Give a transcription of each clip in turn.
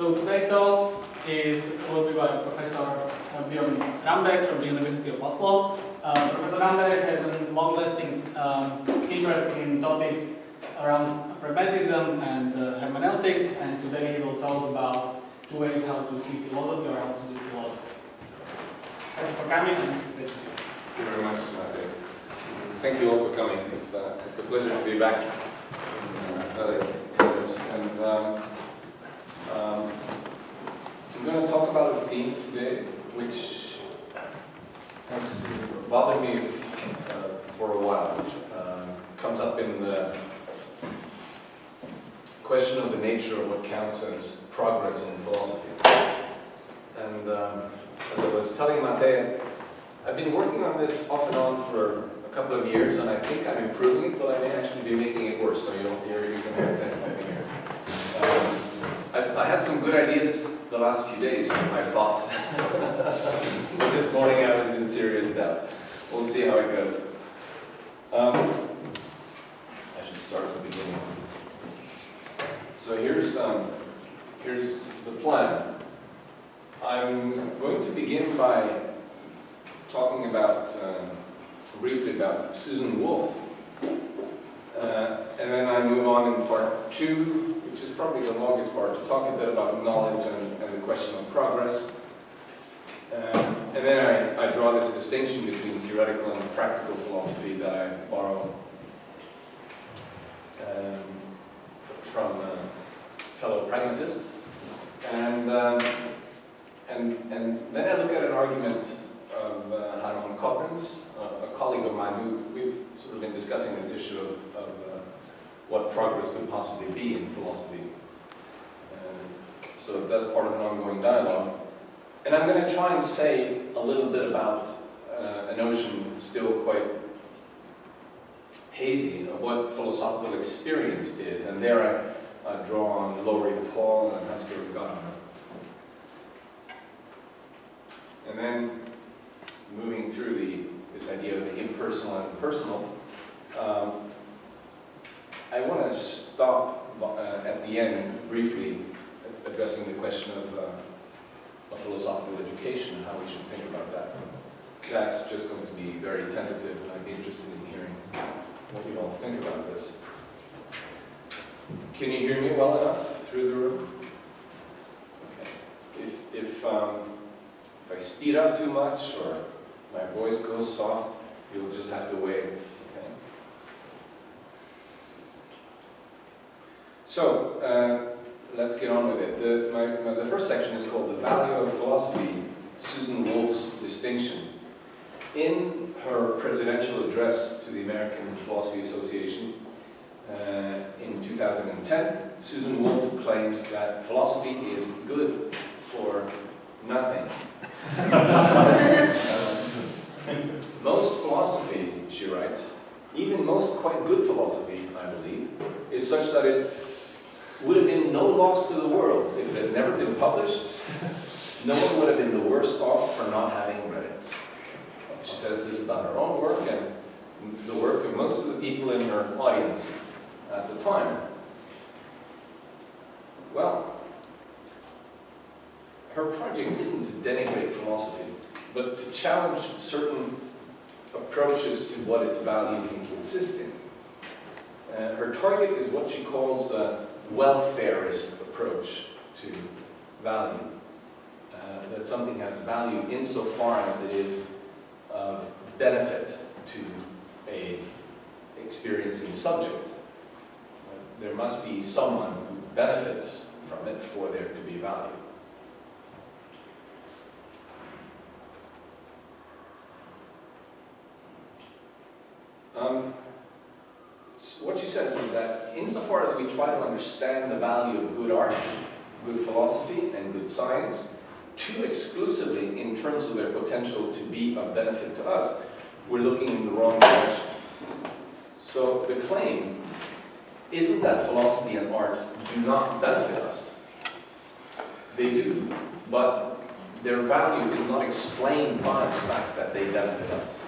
So today's talk will be by Professor Bjørn Ramberg from the University of Oslo. Professor Ramberg has a long-lasting interest in topics around pragmatism and hermeneutics, and today he will talk about two ways how to see philosophy or how to do philosophy. So, thank you for coming, and the stage is yours. Thank you very much, Matthew. Thank you all for coming. It's a pleasure to be back in another college. And I'm going to talk about a theme today which has bothered me for a while, which comes up in the question of the nature of what counts as progress in philosophy. And as I was telling Mate, I've been working on this off and on for a couple of years, and I think I'm improving it, but I may actually be making it worse, so you can have that. I had some good ideas the last few days, I thought. But this morning I was in serious doubt. We'll see how it goes. I should start at the beginning. So here's the plan. I'm going to begin by talking about briefly about Susan Wolf, and then I move on in part 2, which is probably the longest part, to talk a bit about knowledge and the question of progress. And then I draw this distinction between theoretical and practical philosophy that I borrow from fellow pragmatists. And then I look at an argument of Herman Coppen's, a colleague of mine, who we've sort of been discussing this issue of what progress could possibly be in philosophy. So that's part of an ongoing dialogue. And I'm going to try and say a little bit about a notion still quite hazy of what philosophical experience is. And there I draw on Laurie Paul and Hans-Georg Gadamer. And then moving through this idea of the impersonal and the personal, I want to stop at the end briefly addressing the question of philosophical education and how we should think about that. That's just going to be very tentative, and I'd be interested in hearing what you all think about this. Can you hear me well enough through the room? Okay. If I speed up too much or my voice goes soft, you'll just have to wait. Okay. So let's get on with it. The first section is called "The Value of Philosophy: Susan Wolf's Distinction." In her presidential address to the American Philosophy Association in 2010, Susan Wolf claims that philosophy is good for nothing. Most philosophy, she writes, even most quite good philosophy, I believe, is such that it would have been no loss to the world if it had never been published. No one would have been the worse off for not having read it. She says this about her own work and the work of most of the people in her audience at the time. Well, her project isn't to denigrate philosophy, but to challenge certain approaches to what its value can consist in. Her target is what she calls the welfarist approach to value. That something has value insofar as it is of benefit to a experiencing subject. There must be someone who benefits from it for there to be value. So what she says is that insofar as we try to understand the value of good art, good philosophy, and good science, too exclusively in terms of their potential to be of benefit to us, we're looking in the wrong direction. So the claim isn't that philosophy and art do not benefit us. They do, but their value is not explained by the fact that they benefit us.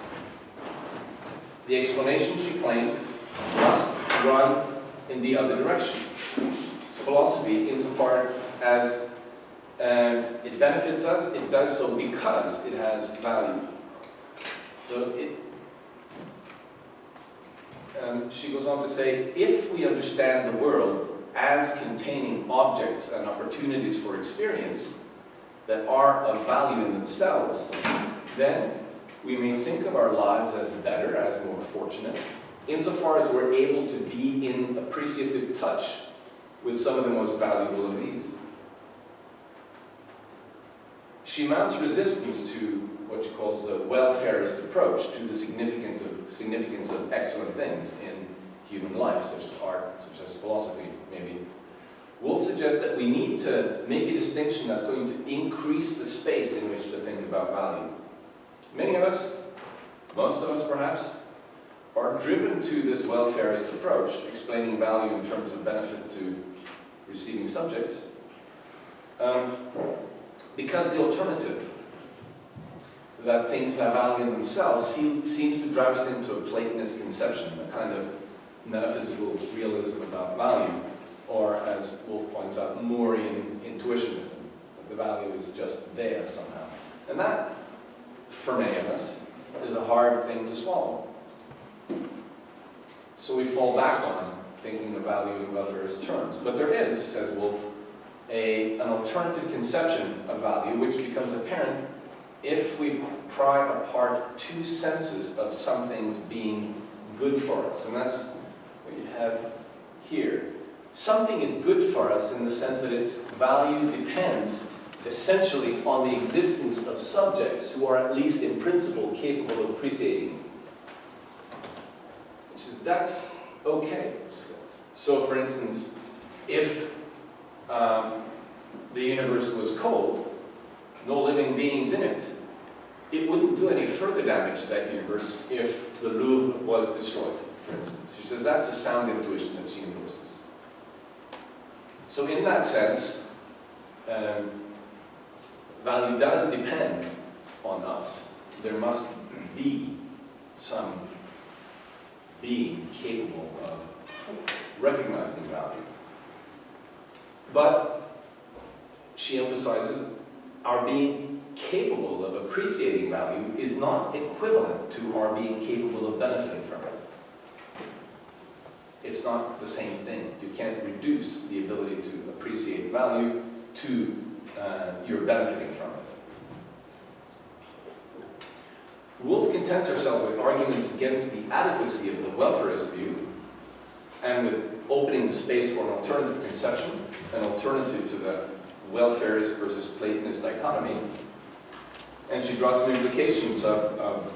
The explanation, she claims, must run in the other direction. Philosophy, insofar as It benefits us, it does so because it has value. So she goes on to say, if we understand the world as containing objects and opportunities for experience that are of value in themselves, then we may think of our lives as better, as more fortunate, insofar as we're able to be in appreciative touch with some of the most valuable of these. She mounts resistance to what she calls the welfarist approach to the significance of excellent things in human life, such as art, such as philosophy, maybe. Woolf suggests that we need to make a distinction that's going to increase the space in which to think about value. Many of us, most of us perhaps, are driven to this welfarist approach, explaining value in terms of benefit to receiving subjects, because the alternative, that things have value in themselves, seems to drive us into a Platonist conception, a kind of metaphysical realism about value, or, as Woolf points out, Moorian intuitionism, that the value is just there somehow. And that, for many of us, is a hard thing to swallow. So we fall back on thinking of value in welfarist terms. But there is, says Woolf, an alternative conception of value which becomes apparent if we pry apart two senses of something's being good for us. And that's what you have here. Something is good for us in the sense that its value depends essentially on the existence of subjects who are at least in principle capable of appreciating it. That's okay. So for instance, if the universe was cold, no living beings in it, it wouldn't do any further damage to that universe if the Louvre was destroyed, for instance. She says that's a sound intuition that she endorses. So in that sense, value does depend on us. There must be some being capable of recognizing value. But she emphasizes our being capable of appreciating value is not equivalent to our being capable of benefiting from it. It's not the same thing. You can't reduce the ability to appreciate value to your benefiting from it. Woolf contents herself with arguments against the adequacy of the welfarist view and with opening the space for an alternative conception, an alternative to the welfarist versus Platonist dichotomy. And she draws some implications of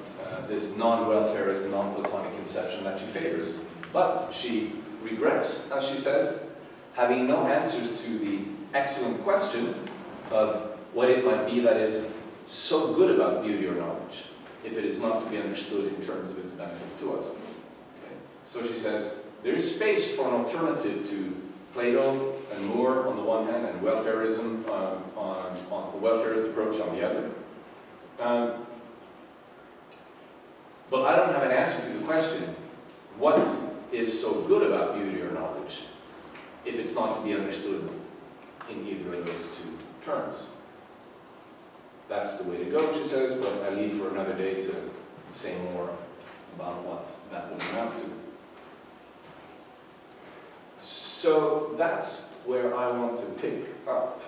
this non-welfarist, non-Platonic conception that she favors. But she regrets, as she says, having no answers to the excellent question of what it might be that is so good about beauty or knowledge, if it is not to be understood in terms of its benefit to us. Okay. So she says, there is space for an alternative to Plato and Moore on the one hand, and welfarism on the welfarist approach on the other. But I don't have an answer to the question, what is so good about beauty or knowledge, if it's not to be understood in either of those two terms? That's the way to go, she says, but I leave for another day to say more about what that will amount to. So that's where I want to pick up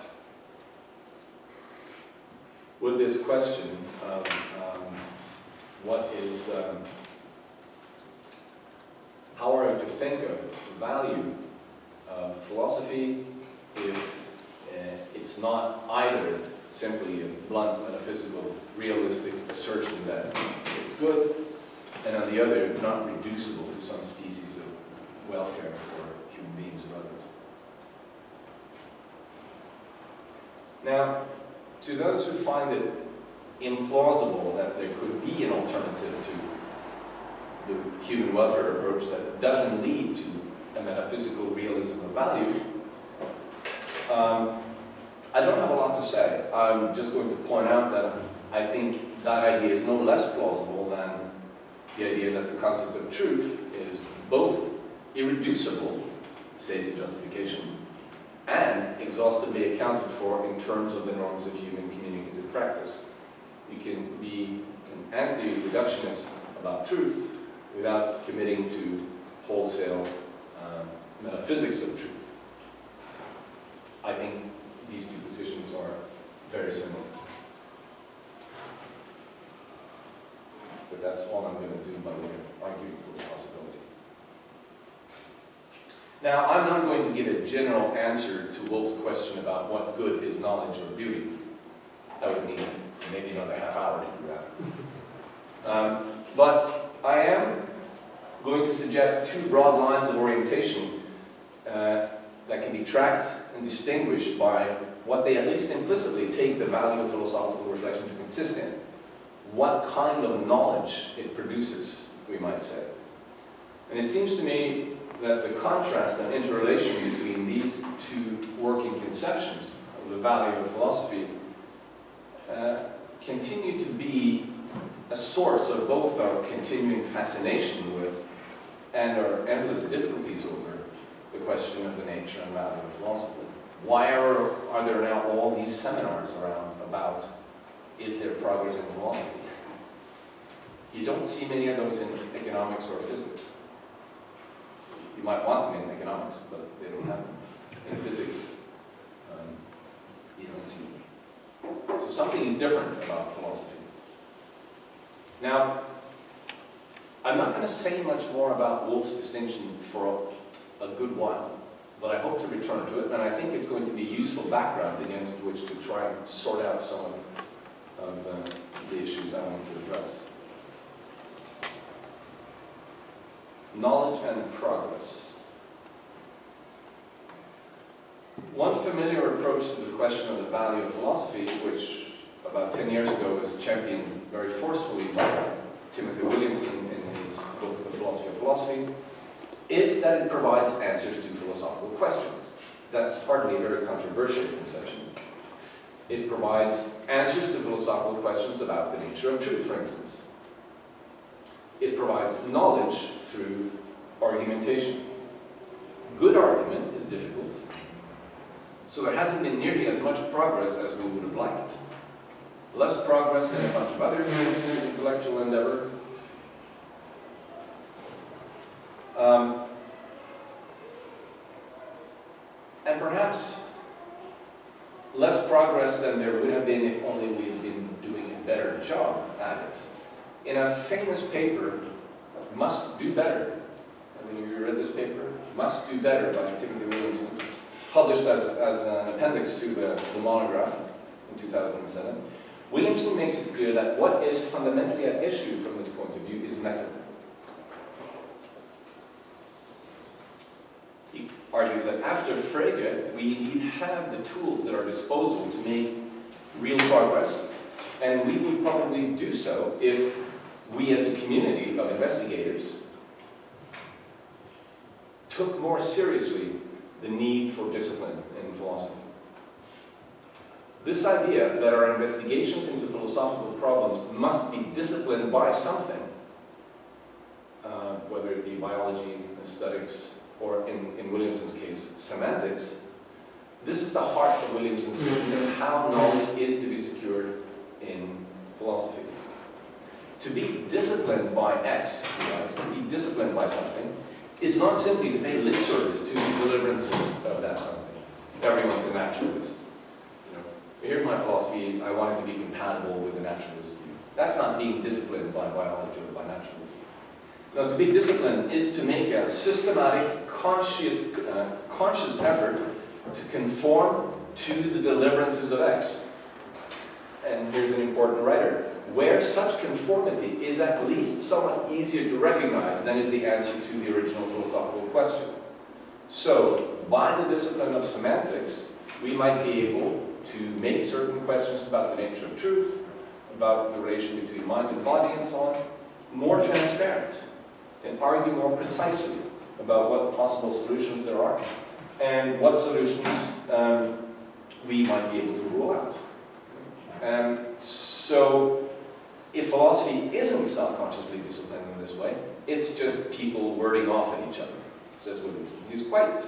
with this question of what is how are we to think of the value of philosophy if it's not either simply a blunt, metaphysical, realistic assertion that it's good, and on the other, not reducible to some species of welfare for human beings or others. Now, to those who find it implausible that there could be an alternative to the human welfare approach that doesn't lead to a metaphysical realism of value, I don't have a lot to say. I'm just going to point out that I think that idea is no less plausible than the idea that the concept of truth is both irreducible, say to justification, and exhaustively accounted for in terms of the norms of human communicative practice. You can be an anti-reductionist about truth without committing to wholesale metaphysics of truth. I think these two positions are very similar. But that's all I'm going to do by way of arguing for the possibility. Now, I'm not going to give a general answer to Wolf's question about what good is knowledge or beauty. That would need maybe another half hour to do that. But I am going to suggest two broad lines of orientation that can be tracked and distinguished by what they at least implicitly take the value of philosophical reflection to consist in. What kind of knowledge it produces, we might say. And it seems to me that the contrast and interrelation between these two working conceptions of the value of philosophy continue to be a source of both our continuing fascination with and our endless difficulties over the question of the nature and value of philosophy. Why are there now all these seminars around about is there progress in philosophy? You don't see many of those in economics or physics. You might want them in economics, but they don't have them. In physics, you don't see them. So something is different about philosophy. Now, I'm not going to say much more about Wolf's distinction for a good while, but I hope to return to it, and I think it's going to be useful background against which to try and sort out some of the issues I want to address. Knowledge and progress. One familiar approach to the question of the value of philosophy, which about 10 years ago was championed very forcefully by Timothy Williamson in his book, The Philosophy of Philosophy, is that it provides answers to philosophical questions. That's hardly a very controversial conception. It provides answers to philosophical questions about the nature of truth, for instance. It provides knowledge through argumentation. Good argument is difficult, so there hasn't been nearly as much progress as we would have liked. Less progress than a bunch of other fields of intellectual endeavor. And perhaps less progress than there would have been if only we had been doing a better job at it. In a famous paper, Must Do Better, have any of you read this paper? Must Do Better by Timothy Williamson, published as an appendix to the monograph in 2007. Williamson makes it clear that what is fundamentally at issue from this point of view is method. He argues that after Frege, we indeed have the tools at our disposal to make real progress, and we would probably do so if we as a community of investigators took more seriously the need for discipline in philosophy. This idea that our investigations into philosophical problems must be disciplined by something, whether it be biology, aesthetics, or in Williamson's case, semantics, this is the heart of Williamson's vision of how knowledge is to be secured in philosophy. To be disciplined by X, to be disciplined by something, is not simply to pay lip service to the deliverances of that something. Everyone's a naturalist. Here's my philosophy, I want it to be compatible with the naturalist view. That's not being disciplined by biology or by naturalism. No, to be disciplined is to make a systematic, conscious effort to conform to the deliverances of X. And here's an important writer. Where such conformity is at least somewhat easier to recognize than is the answer to the original philosophical question. So, by the discipline of semantics, we might be able to make certain questions about the nature of truth, about the relation between mind and body and so on, more transparent, and argue more precisely about what possible solutions there are, and what solutions we might be able to rule out. So, if philosophy isn't self-consciously disciplined in this way, it's just people wording off at each other, says Williamson. He's quite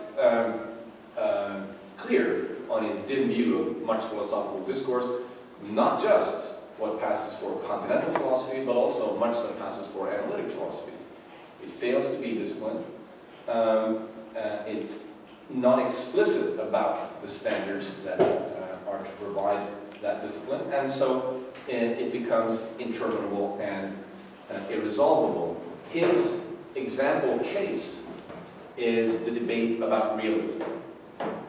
clear on his dim view of much philosophical discourse, not just what passes for continental philosophy, but also much that passes for analytic philosophy. It fails to be disciplined. It's not explicit about the standards that are to provide that discipline, and so it becomes interminable and irresolvable. His example case is the debate about realism.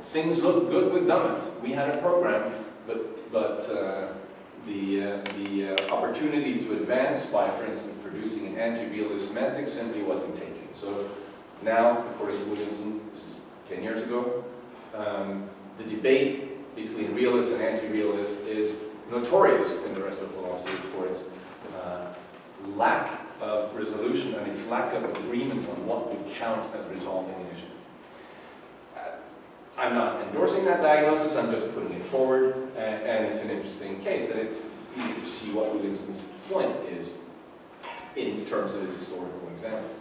Things look good with Dummett. We had a program, but the opportunity to advance by, for instance, producing an anti-realist semantic simply wasn't taken. So now, according to Williamson, this is 10 years ago, the debate between realists and anti-realists is notorious in the rest of philosophy for its lack of resolution and its lack of agreement on what would count as resolving an issue. I'm not endorsing that diagnosis, I'm just putting it forward, and it's an interesting case, and it's easy to see what Williamson's point is in terms of his historical examples.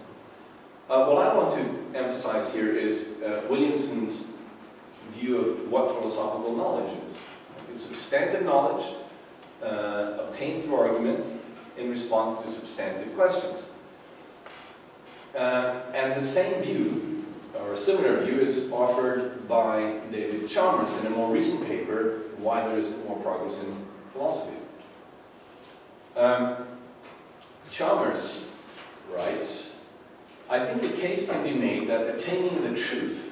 What I want to emphasize here is Williamson's view of what philosophical knowledge is. It's substantive knowledge obtained through argument in response to substantive questions. And the same view, or a similar view, is offered by David Chalmers in a more recent paper, Why There Isn't More Progress in Philosophy. Chalmers writes, I think a case can be made that attaining the truth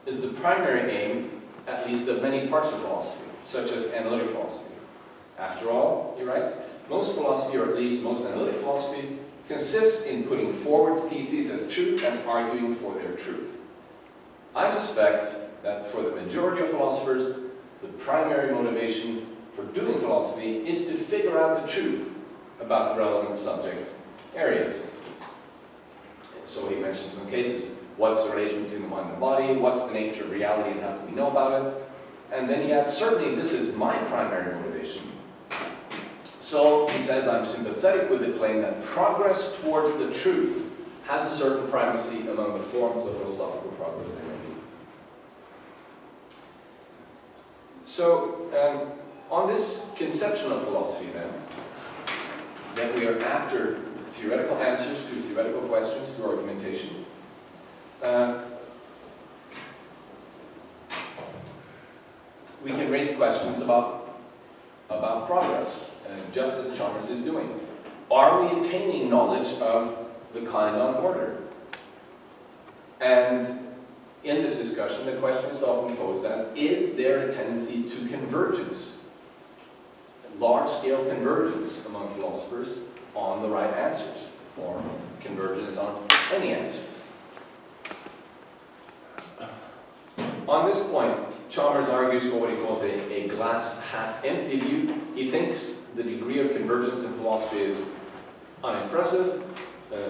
is the primary aim, at least of many parts of philosophy, such as analytic philosophy. After all, he writes, most philosophy, or at least most analytic philosophy, consists in putting forward theses as truth and arguing for their truth. I suspect that for the majority of philosophers, the primary motivation for doing philosophy is to figure out the truth about the relevant subject areas. So he mentions some cases. What's the relation between the mind and the body? What's the nature of reality and how do we know about it? And then he adds, certainly this is my primary motivation. So he says, I'm sympathetic with the claim that progress towards the truth has a certain primacy among the forms of philosophical progress there may be. So, on this conception of philosophy then, that we are after theoretical answers to theoretical questions through argumentation, we can raise questions about progress, just as Chalmers is doing. Are we attaining knowledge of the kind on order? And in this discussion, the question is often posed as, is there a tendency to convergence, large-scale convergence among philosophers on the right answers, or convergence on any answers? On this point, Chalmers argues for what he calls a glass half-empty view. He thinks the degree of convergence in philosophy is unimpressive,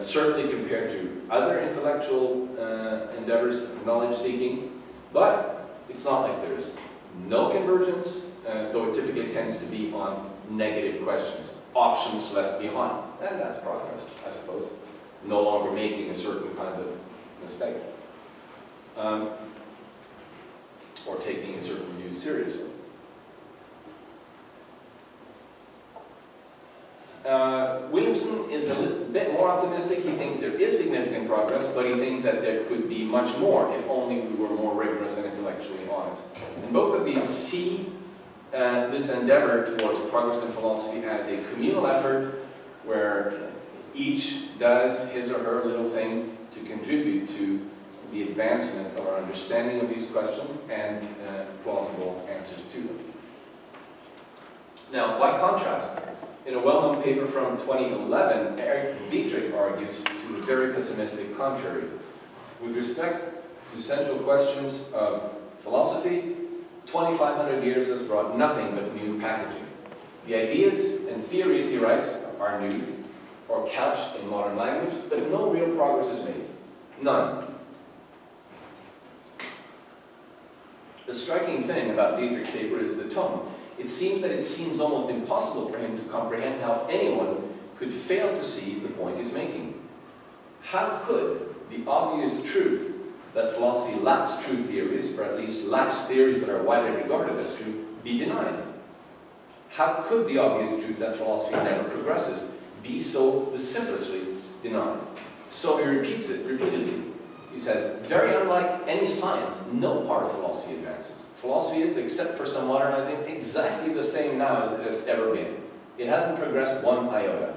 certainly compared to other intellectual endeavors of knowledge-seeking, but it's not like there's no convergence, though it typically tends to be on negative questions, options left behind, and that's progress, I suppose, no longer making a certain kind of mistake, or taking a certain view seriously. Williamson is a little bit more optimistic. He thinks there is significant progress, but he thinks that there could be much more if only we were more rigorous and intellectually honest. And both of these see this endeavor towards progress in philosophy as a communal effort where each does his or her little thing to contribute to the advancement of our understanding of these questions and plausible answers to them. Now, by contrast, in a well-known paper from 2011, Eric Dietrich argues to the very pessimistic contrary. With respect to central questions of philosophy, 2,500 years has brought nothing but new packaging. The ideas and theories, he writes, are new, or couched in modern language, but no real progress is made. None. The striking thing about Dietrich's paper is the tone. It seems that it seems almost impossible for him to comprehend how anyone could fail to see the point he's making. How could the obvious truth that philosophy lacks true theories, or at least lacks theories that are widely regarded as true, be denied? How could the obvious truth that philosophy never progresses be so vociferously denied? So he repeats it repeatedly. He says, very unlike any science, no part of philosophy advances. Philosophy is, except for some modernizing, exactly the same now as it has ever been. It hasn't progressed one iota.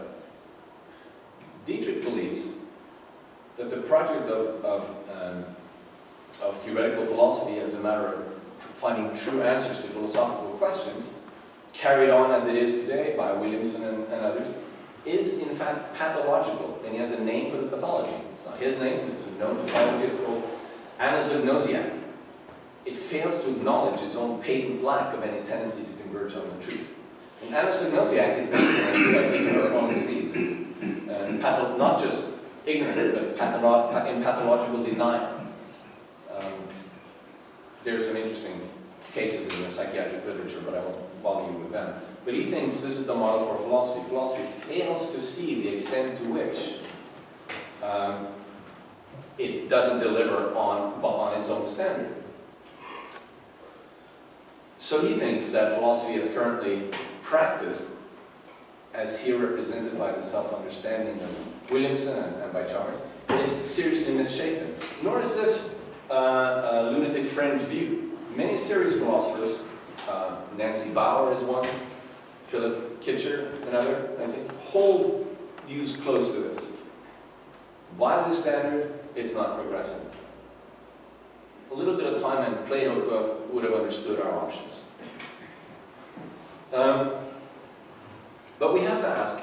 Dietrich believes that the project of theoretical philosophy as a matter of finding true answers to philosophical questions, carried on as it is today by Williamson and others, is in fact pathological, and he has a name for the pathology. It's not his name, it's a known pathology, it's called anasognosiac. It fails to acknowledge its own patent lack of any tendency to converge on the truth. And anasognosiac is ignorant of his own disease, and not just ignorant, but in pathological denial. There's some interesting cases in the psychiatric literature, but I won't bother you with them. But he thinks this is the model for philosophy. Philosophy fails to see the extent to which it doesn't deliver on its own standard. So he thinks that philosophy is currently practiced, as here represented by the self-understanding of Williamson and by Charles, is seriously misshapen. Nor is this a lunatic fringe view. Many serious philosophers, Nancy Bauer is one, Philip Kitcher, another, I think, hold views close to this. By this standard, it's not progressing. A little bit of time and Plato would have understood our options. But we have to ask,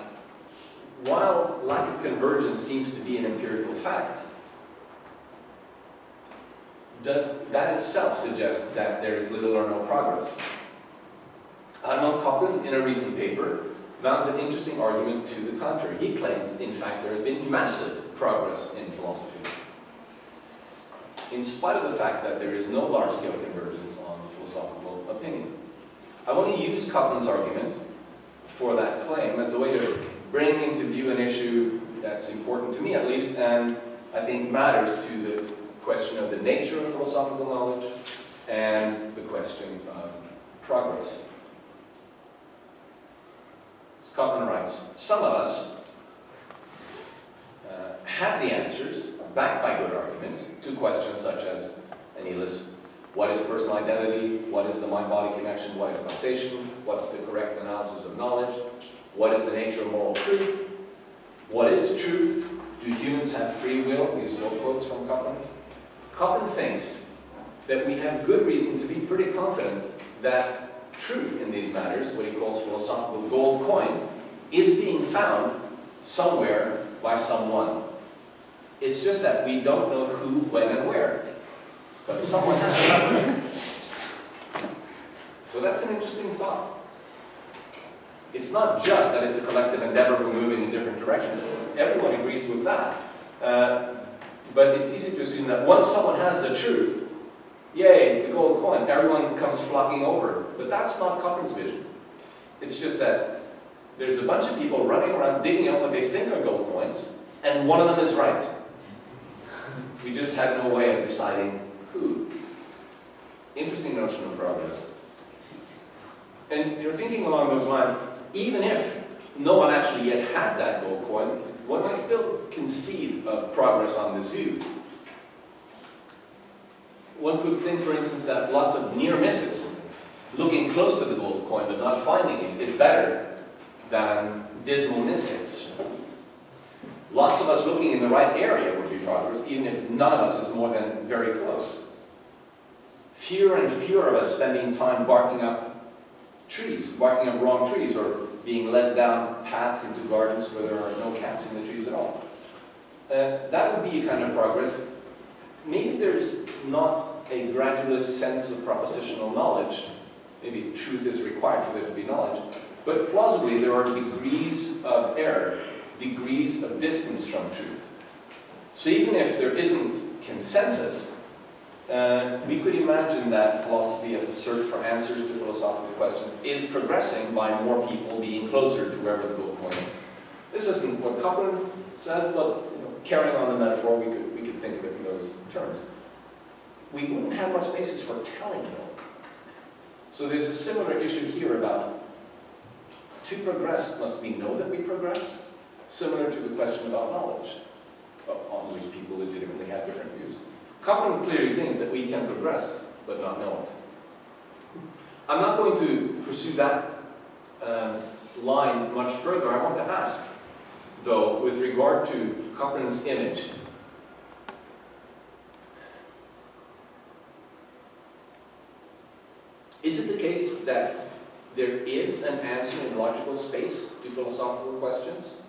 while lack of convergence seems to be an empirical fact, does that itself suggest that there is little or no progress? Armand Koppen, in a recent paper, mounts an interesting argument to the contrary. He claims, in fact, there has been massive progress in philosophy, in spite of the fact that there is no large-scale convergence on philosophical opinion. I want to use Koppen's argument for that claim as a way to bring into view an issue that's important to me, at least, and I think matters to the question of the nature of philosophical knowledge and the question of progress. Koppen writes, some of us have the answers, backed by good arguments, to questions such as, and he lists, what is personal identity? What is the mind-body connection? What is causation? What's the correct analysis of knowledge? What is the nature of moral truth? What is truth? Do humans have free will? These are all quotes from Koppen. Koppen thinks that we have good reason to be pretty confident that truth in these matters, what he calls philosophical gold coin, is being found somewhere by someone. It's just that we don't know who, when, and where. But someone has to. So that's an interesting thought. It's not just that it's a collective endeavor, we're moving in different directions. Everyone agrees with that. But it's easy to assume that once someone has the truth, yay, the gold coin, everyone comes flocking over. But that's not Koppen's vision. It's just that there's a bunch of people running around digging up what they think are gold coins, and one of them is right. We just have no way of deciding who. Interesting notion of progress. And you're thinking along those lines, even if no one actually yet has that gold coin, one might still conceive of progress on this view. One could think, for instance, that lots of near misses, looking close to the gold coin but not finding it, is better than dismal mishits. Lots of us looking in the right area would be progress, even if none of us is more than very close. Fewer and fewer of us spending time barking up trees, barking up wrong trees, or being led down paths into gardens where there are no cats in the trees at all. That would be a kind of progress. Maybe there's not a gradualist sense of propositional knowledge. Maybe truth is required for there to be knowledge. But plausibly, there are degrees of error, degrees of distance from truth. So even if there isn't consensus, we could imagine that philosophy as a search for answers to philosophical questions is progressing by more people being closer to wherever the gold coin is. This isn't what Koppen says, but carrying on the metaphor, we could think of it in those terms. we wouldn't have much basis for telling them. So there's a similar issue here about to progress, must we know that we progress? Similar to the question about knowledge, on which people legitimately have different views. Cochrane clearly thinks that we can progress, but not know it. I'm not going to pursue that line much further. I want to ask, though, with regard to Cochrane's image, is it the case that there is an answer in logical space to philosophical questions?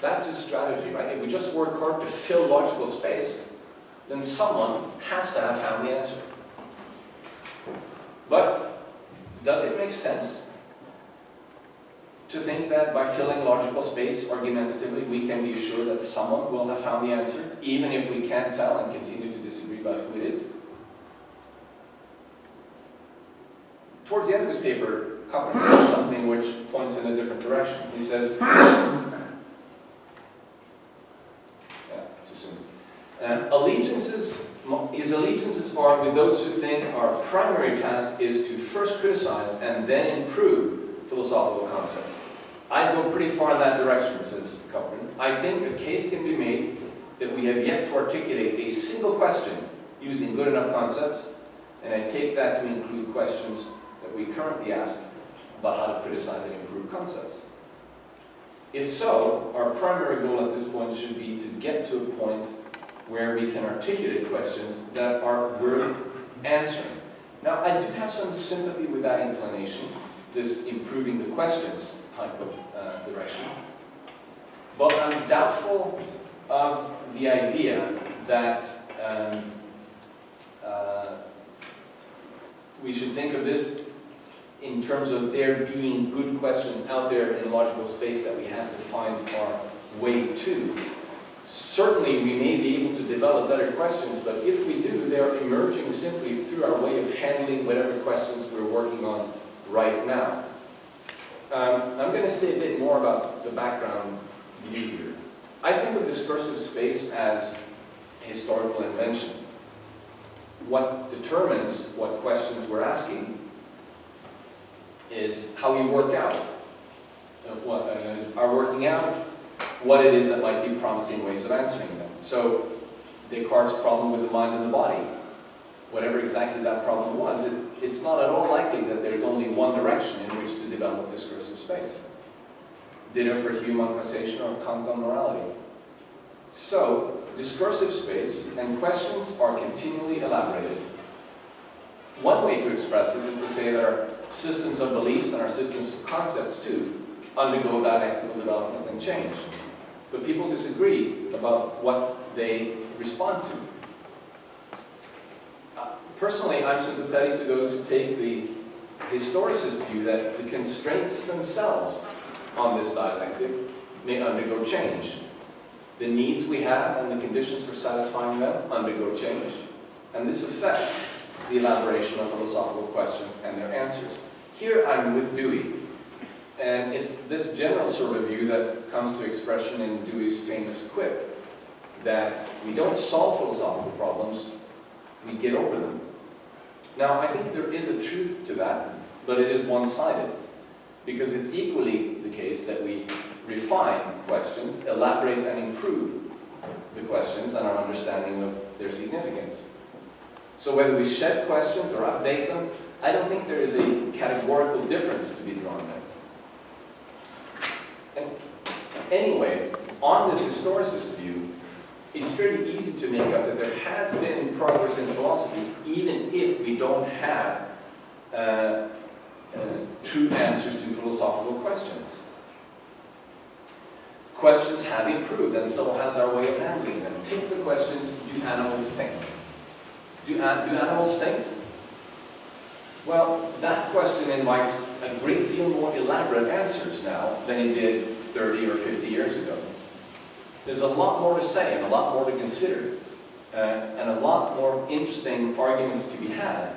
That's his strategy, right? If we just work hard to fill logical space, then someone has to have found the answer. But does it make sense to think that by filling logical space argumentatively, we can be sure that someone will have found the answer, even if we can't tell and continue to disagree about who it is? Towards the end of his paper, Cochrane says something which points in a different direction. He says, his allegiances are with those who think our primary task is to first criticize and then improve philosophical concepts. I'd go pretty far in that direction, says Cochrane. I think a case can be made that we have yet to articulate a single question using good enough concepts, and I take that to include questions that we currently ask about how to criticize and improve concepts. If so, our primary goal at this point should be to get to a point where we can articulate questions that are worth answering. Now, I do have some sympathy with that inclination, this improving the questions type of direction, but I'm doubtful of the idea that we should think of this in terms of there being good questions out there in logical space that we have to find our way to. Certainly we may be able to develop better questions, but if we do, they are emerging simply through our way of handling whatever questions we're working on right now. I'm going to say a bit more about the background view here. I think of discursive space as a historical invention. What determines what questions we're asking is how we work out, are working out what it is that might be promising ways of answering them. So Descartes' problem with the mind and the body, whatever exactly that problem was, it's not at all likely that there's only one direction in which to develop discursive space. Ditto for Hume on causation or Kant on morality. So discursive space and questions are continually elaborated. One way to express this is to say that our systems of beliefs and our systems of concepts too undergo dialectical development and change. But people disagree about what they respond to. Personally, I'm sympathetic to those who take the historicist view that the constraints themselves on this dialectic may undergo change. The needs we have and the conditions for satisfying them undergo change, and this affects the elaboration of philosophical questions and their answers. Here I'm with Dewey, and it's this general sort of view that comes to expression in Dewey's famous quip, that we don't solve philosophical problems, we get over them. Now, I think there is a truth to that, but it is one-sided, because it's equally the case that we refine questions, elaborate and improve the questions and our understanding of their significance. So whether we shed questions or update them, I don't think there is a categorical difference to be drawn there. And anyway, on this historicist view, it's fairly easy to make out that there has been progress in philosophy, even if we don't have true answers to philosophical questions. Questions have improved, and so has our way of handling them. Take the questions, do animals think? Do animals think? Well, that question invites a great deal more elaborate answers now than it did 30 or 50 years ago. There's a lot more to say and a lot more to consider, and a lot more interesting arguments to be had,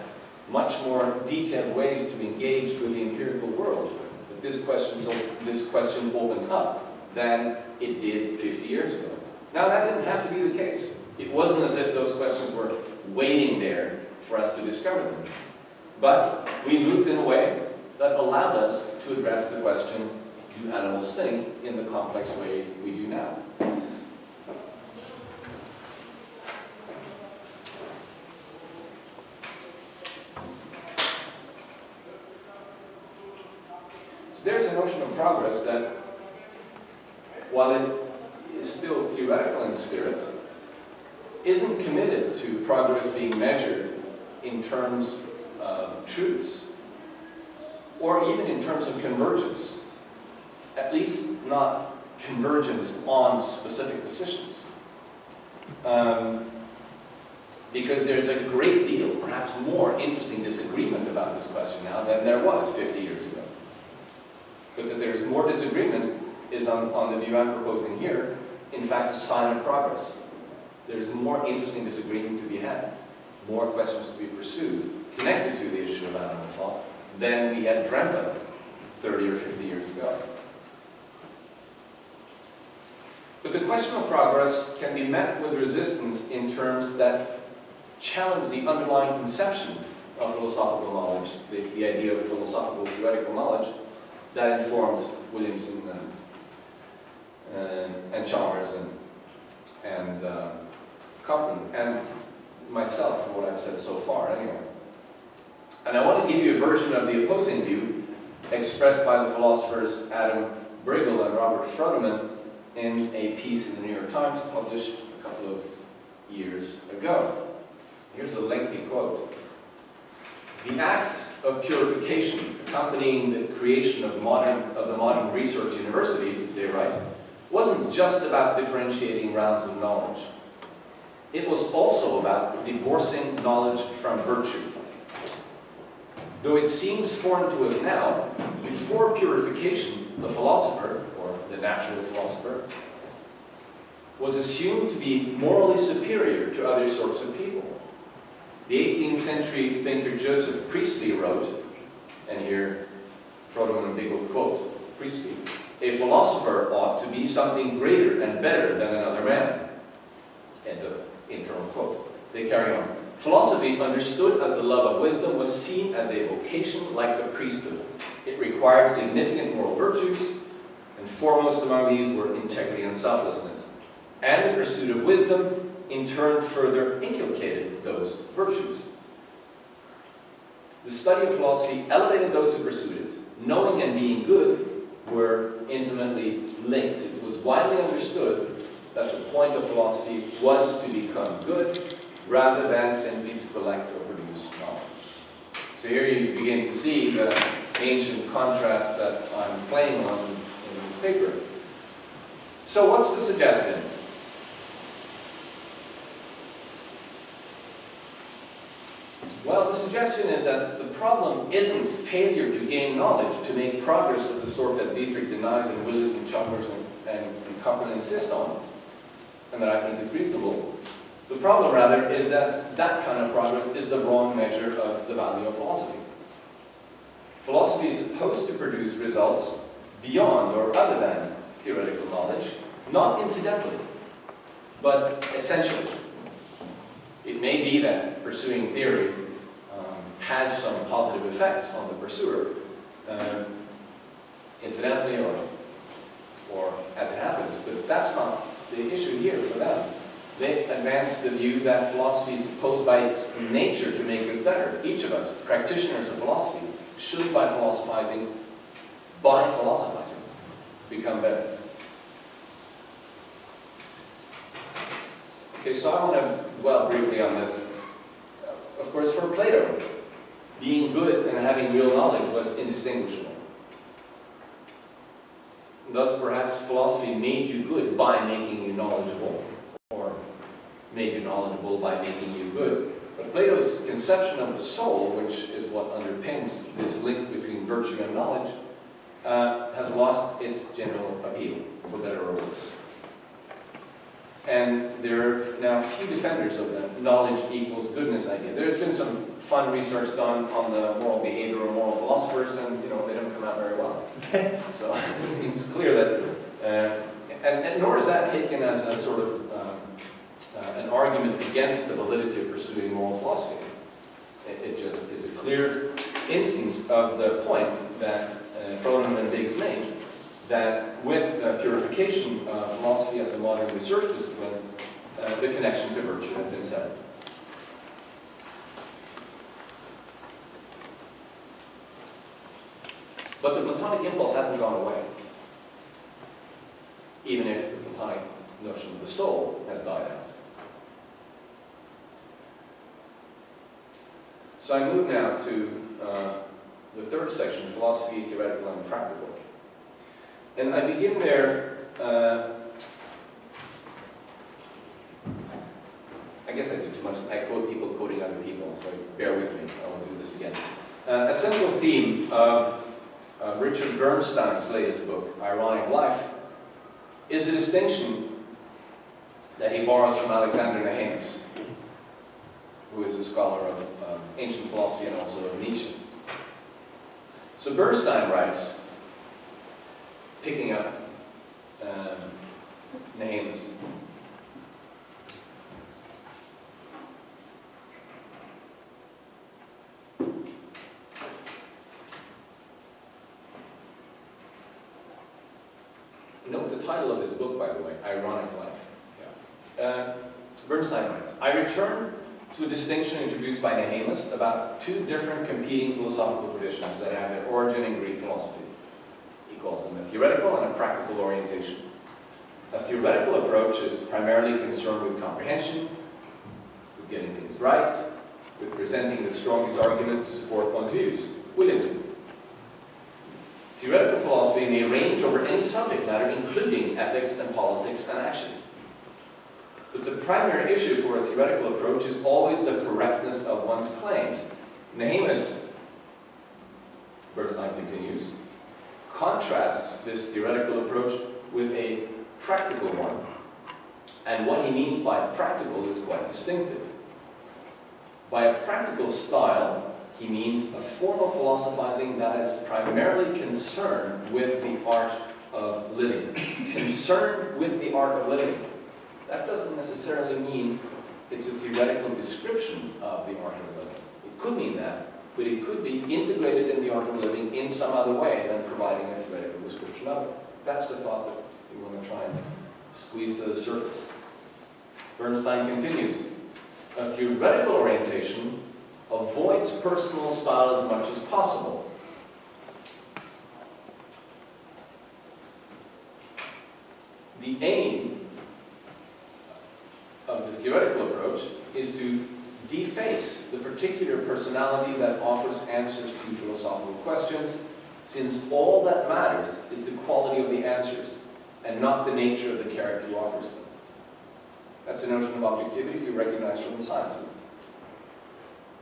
much more detailed ways to engage with the empirical world that this question opens up than it did 50 years ago. Now, that didn't have to be the case. It wasn't as if those questions were waiting there for us to discover them. But we moved in a way that allowed us to address the question, do animals think, in the complex way we do now. So there's a notion of progress that, while it is still theoretical in spirit, isn't committed to progress being measured in terms of truths, or even in terms of convergence, at least not convergence on specific positions. Because there's a great deal, perhaps more interesting disagreement about this question now than there was 50 years ago. But that there's more disagreement is on the view I'm proposing here, in fact, a sign of progress. There's more interesting disagreement to be had, more questions to be pursued, connected to the issue of animal thought, than we had dreamt of 30 or 50 years ago. But the question of progress can be met with resistance in terms that challenge the underlying conception of philosophical knowledge, the idea of philosophical theoretical knowledge that informs Williamson and Chalmers and Cotton, and myself, from what I've said so far, anyway. And I want to give you a version of the opposing view expressed by the philosophers Adam Briggle and Robert Frodeman in a piece in the New York Times published a couple of years ago. Here's a lengthy quote. The act of purification accompanying the creation of the modern research university, they write, wasn't just about differentiating rounds of knowledge. It was also about divorcing knowledge from virtue. Though it seems foreign to us now, before purification, the philosopher, or the natural philosopher, was assumed to be morally superior to other sorts of people. The 18th century thinker Joseph Priestley wrote, and here Frodeman and Biggle quote Priestley, "A philosopher ought to be something greater and better than another man." End of internal quote. They carry on. Philosophy, understood as the love of wisdom, was seen as a vocation like the priesthood. It required significant moral virtues, and foremost among these were integrity and selflessness. And the pursuit of wisdom, in turn, further inculcated those virtues. The study of philosophy elevated those who pursued it. Knowing and being good were intimately linked. It was widely understood that the point of philosophy was to become good, rather than simply to collect or produce knowledge. So here you begin to see the ancient contrast that I'm playing on in this paper. So what's the suggestion? Well, the suggestion is that the problem isn't failure to gain knowledge, to make progress of the sort that Dietrich denies and Willis and Chalmers and Cochran insist on, and that I think is reasonable. The problem, rather, is that that kind of progress is the wrong measure of the value of philosophy. Philosophy is supposed to produce results beyond or other than theoretical knowledge, not incidentally, but essentially. It may be that pursuing theory has some positive effects on the pursuer, incidentally or as it happens, but that's not the issue here for them. They advance the view that philosophy is supposed by its nature to make us better. Each of us, practitioners of philosophy, should by philosophizing, become better. Okay, so I want to dwell briefly on this. Of course, for Plato, being good and having real knowledge was indistinguishable. Thus, perhaps philosophy made you good by making you knowledgeable, or made you knowledgeable by making you good. But Plato's conception of the soul, which is what underpins this link between virtue and knowledge, has lost its general appeal, for better or worse. And there are now few defenders of the knowledge equals goodness idea. There's been some fun research done on the moral behavior of moral philosophers, and they don't come out very well. So it seems clear that, and nor is that taken as a sort of an argument against the validity of pursuing moral philosophy. It just is a clear instance of the point that Frohman and Biggs made, that with purification of philosophy as a modern research discipline, the connection to virtue has been severed. But the Platonic impulse hasn't gone away, even if the Platonic notion of the soul has died out. So I move now to the third section, philosophy, theoretical and practical. And I begin there, I guess I do too much. I quote people quoting other people, so bear with me. I won't do this again. A central theme of Richard Bernstein's latest book, Ironic Life, is a distinction that he borrows from Alexander Nehaemus, who is a scholar of ancient philosophy and also of Nietzsche. So Bernstein writes, picking up Nehaemus. Note the title of his book, by the way, Ironic Life. Yeah. Bernstein writes, I return to a distinction introduced by Nehaemus about two different competing philosophical traditions that have their origin in Greek philosophy. He calls them a theoretical and a practical orientation. A theoretical approach is primarily concerned with comprehension, with getting things right, with presenting the strongest arguments to support one's views. Williamson. Theoretical philosophy may range over any subject matter, including ethics and politics and action. But the primary issue for a theoretical approach is always the correctness of one's claims. Nehaemus, Bernstein continues, contrasts this theoretical approach with a practical one. And what he means by practical is quite distinctive. By a practical style, he means a form of philosophizing that is primarily concerned with the art of living. Concerned with the art of living. That doesn't necessarily mean it's a theoretical description of the art of living. It could mean that, but it could be integrated in the art of living in some other way than providing a theoretical description of it. That's the thought that we want to try and squeeze to the surface. Bernstein continues, a theoretical orientation avoids personal style as much as possible. The aim of the theoretical approach is to deface the particular personality that offers answers to philosophical questions, since all that matters is the quality of the answers and not the nature of the character who offers them. That's a notion of objectivity we recognize from the sciences.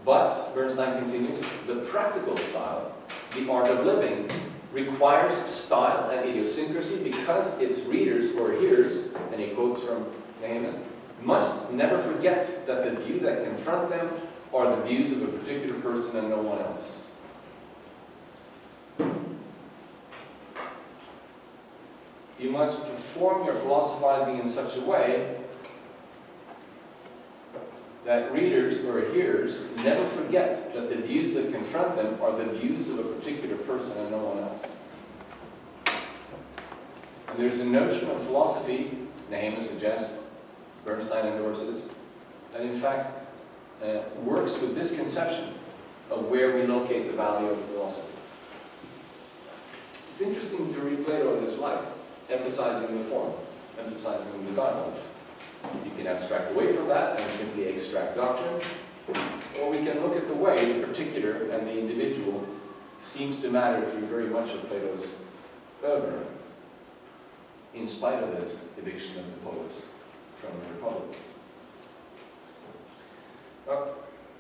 But, Bernstein continues, the practical style, the art of living, requires style and idiosyncrasy because its readers or hearers, and he quotes from Nehaemus, must never forget that the view that confront them are the views of a particular person and no one else. You must perform your philosophizing in such a way that readers or hearers never forget that the views that confront them are the views of a particular person and no one else. And there's a notion of philosophy, Nehaemus suggests, Bernstein endorses, that in fact works with this conception of where we locate the value of philosophy. It's interesting to read Plato in this light, emphasizing the form, emphasizing the dialogues. You can abstract away from that and simply extract doctrine, or we can look at the way the particular and the individual seems to matter through very much of Plato's oeuvre, in spite of this eviction of the poets from the Republic.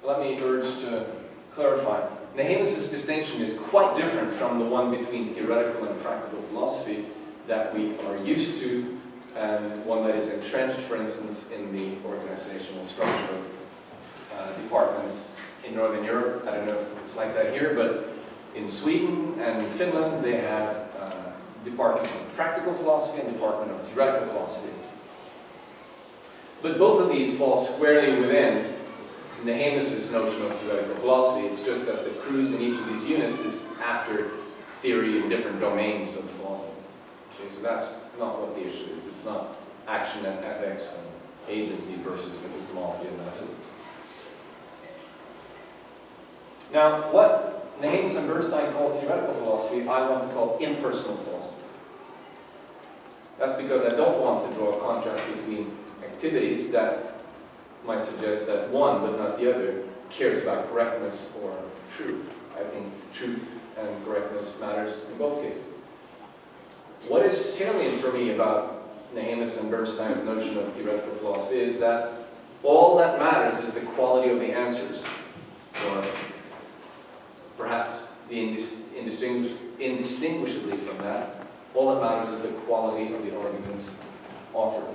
Let me urge to clarify. Nehaemus' distinction is quite different from the one between theoretical and practical philosophy that we are used to, and one that is entrenched, for instance, in the organizational structure of departments in Northern Europe. I don't know if it's like that here, but in Sweden and Finland, they have departments of practical philosophy and department of theoretical philosophy. But both of these fall squarely within Nehemius' notion of theoretical philosophy. It's just that the cruise in each of these units is after theory in different domains of philosophy. Okay, so that's not what the issue is. It's not action and ethics and agency versus epistemology and metaphysics. Now, what Nehemius and Bernstein call theoretical philosophy, I want to call impersonal philosophy. That's because I don't want to draw a contrast between activities that might suggest that one, but not the other, cares about correctness or truth. I think truth and correctness matters in both cases. What is salient for me about Nehemius and Bernstein's notion of theoretical philosophy is that all that matters is the quality of the answers, or perhaps indistinguishably from that, all that matters is the quality of the arguments offered.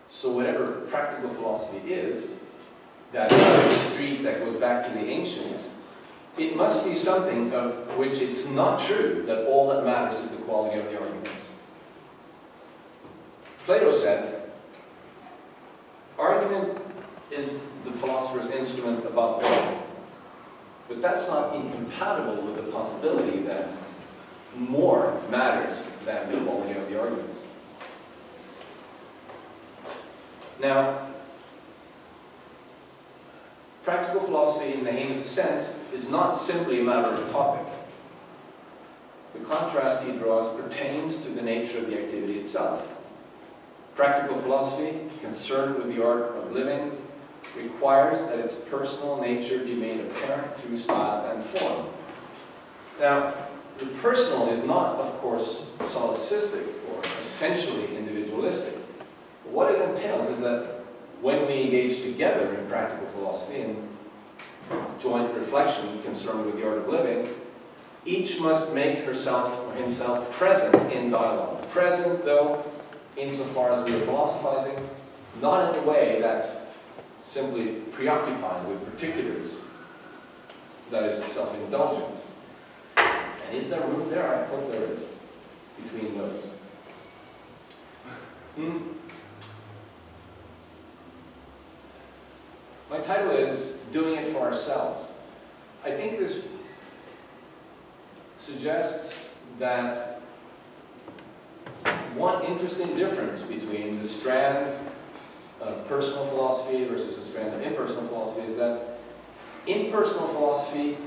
So whatever practical philosophy is, that street that goes back to the ancients, it must be something of which it's not true that all that matters is the quality of the arguments. Plato said, argument is the philosopher's instrument above all. But that's not incompatible with the possibility that more matters than the quality of the arguments. Now, practical philosophy in Nehemius' sense is not simply a matter of topic. The contrast he draws pertains to the nature of the activity itself. Practical philosophy, concerned with the art of living, requires that its personal nature be made apparent through style and form. Now, the personal is not, of course, solipsistic or essentially individualistic. But what it entails is that when we engage together in practical philosophy and joint reflection concerned with the art of living, each must make herself or himself present in dialogue. Present, though, insofar as we are philosophizing, not in a way that's simply preoccupied with particulars, that is self-indulgent. And is there room there? I hope there is, between those. My title is Doing It for Ourselves. I think this suggests that one interesting difference between the strand of personal philosophy versus the strand of impersonal philosophy is that impersonal philosophy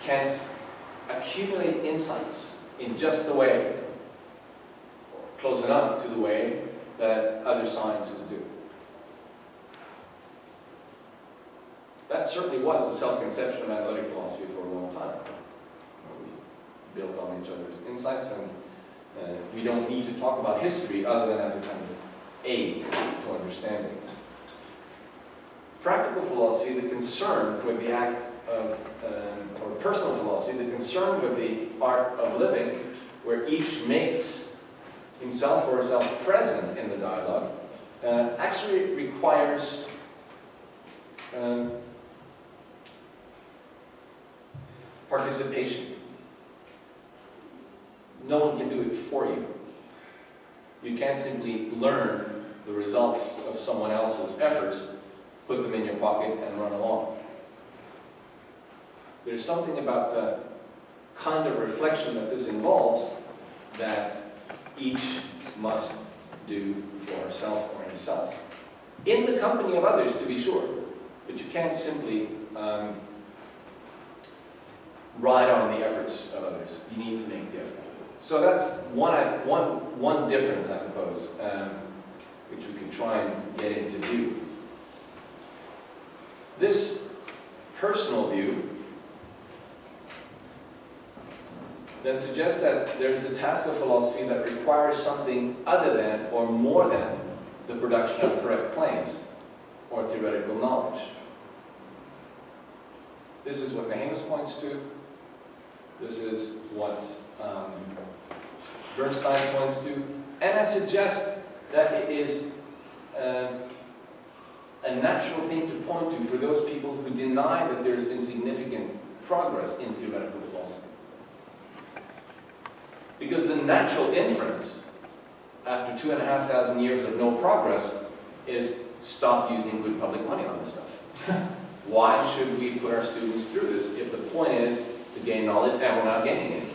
can accumulate insights in just the way, or close enough to the way, that other sciences do. That certainly was the self-conception of analytic philosophy for a long time. We built on each other's insights, and we don't need to talk about history other than as a kind of aid to understanding. Practical philosophy, the concern with the act of, or personal philosophy, the concern with the art of living, where each makes himself or herself present in the dialogue, actually requires participation. No one can do it for you. You can't simply learn the results of someone else's efforts, put them in your pocket, and run along. There's something about the kind of reflection that this involves that each must do for herself or himself. In the company of others, to be sure, but you can't simply ride on the efforts of others. You need to make the effort. So that's one difference, I suppose, which we can try and get into view. This personal view then suggests that there is a task of philosophy that requires something other than or more than the production of correct claims or theoretical knowledge. This is what Nehemius points to. This is what Bernstein points to. And I suggest that it is a natural thing to point to for those people who deny that there's been significant progress in theoretical philosophy. Because the natural inference after 2,500 years of no progress is stop using good public money on this stuff. Why should we put our students through this if the point is to gain knowledge and we're not gaining it?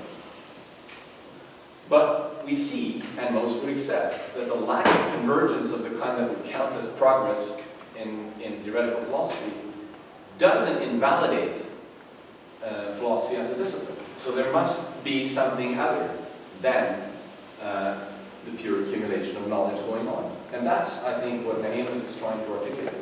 But we see, and most would accept, that the lack of convergence of the kind that would count as progress in theoretical philosophy doesn't invalidate philosophy as a discipline. So there must be something other than the pure accumulation of knowledge going on. And that's, I think, what Nahemis is trying to articulate.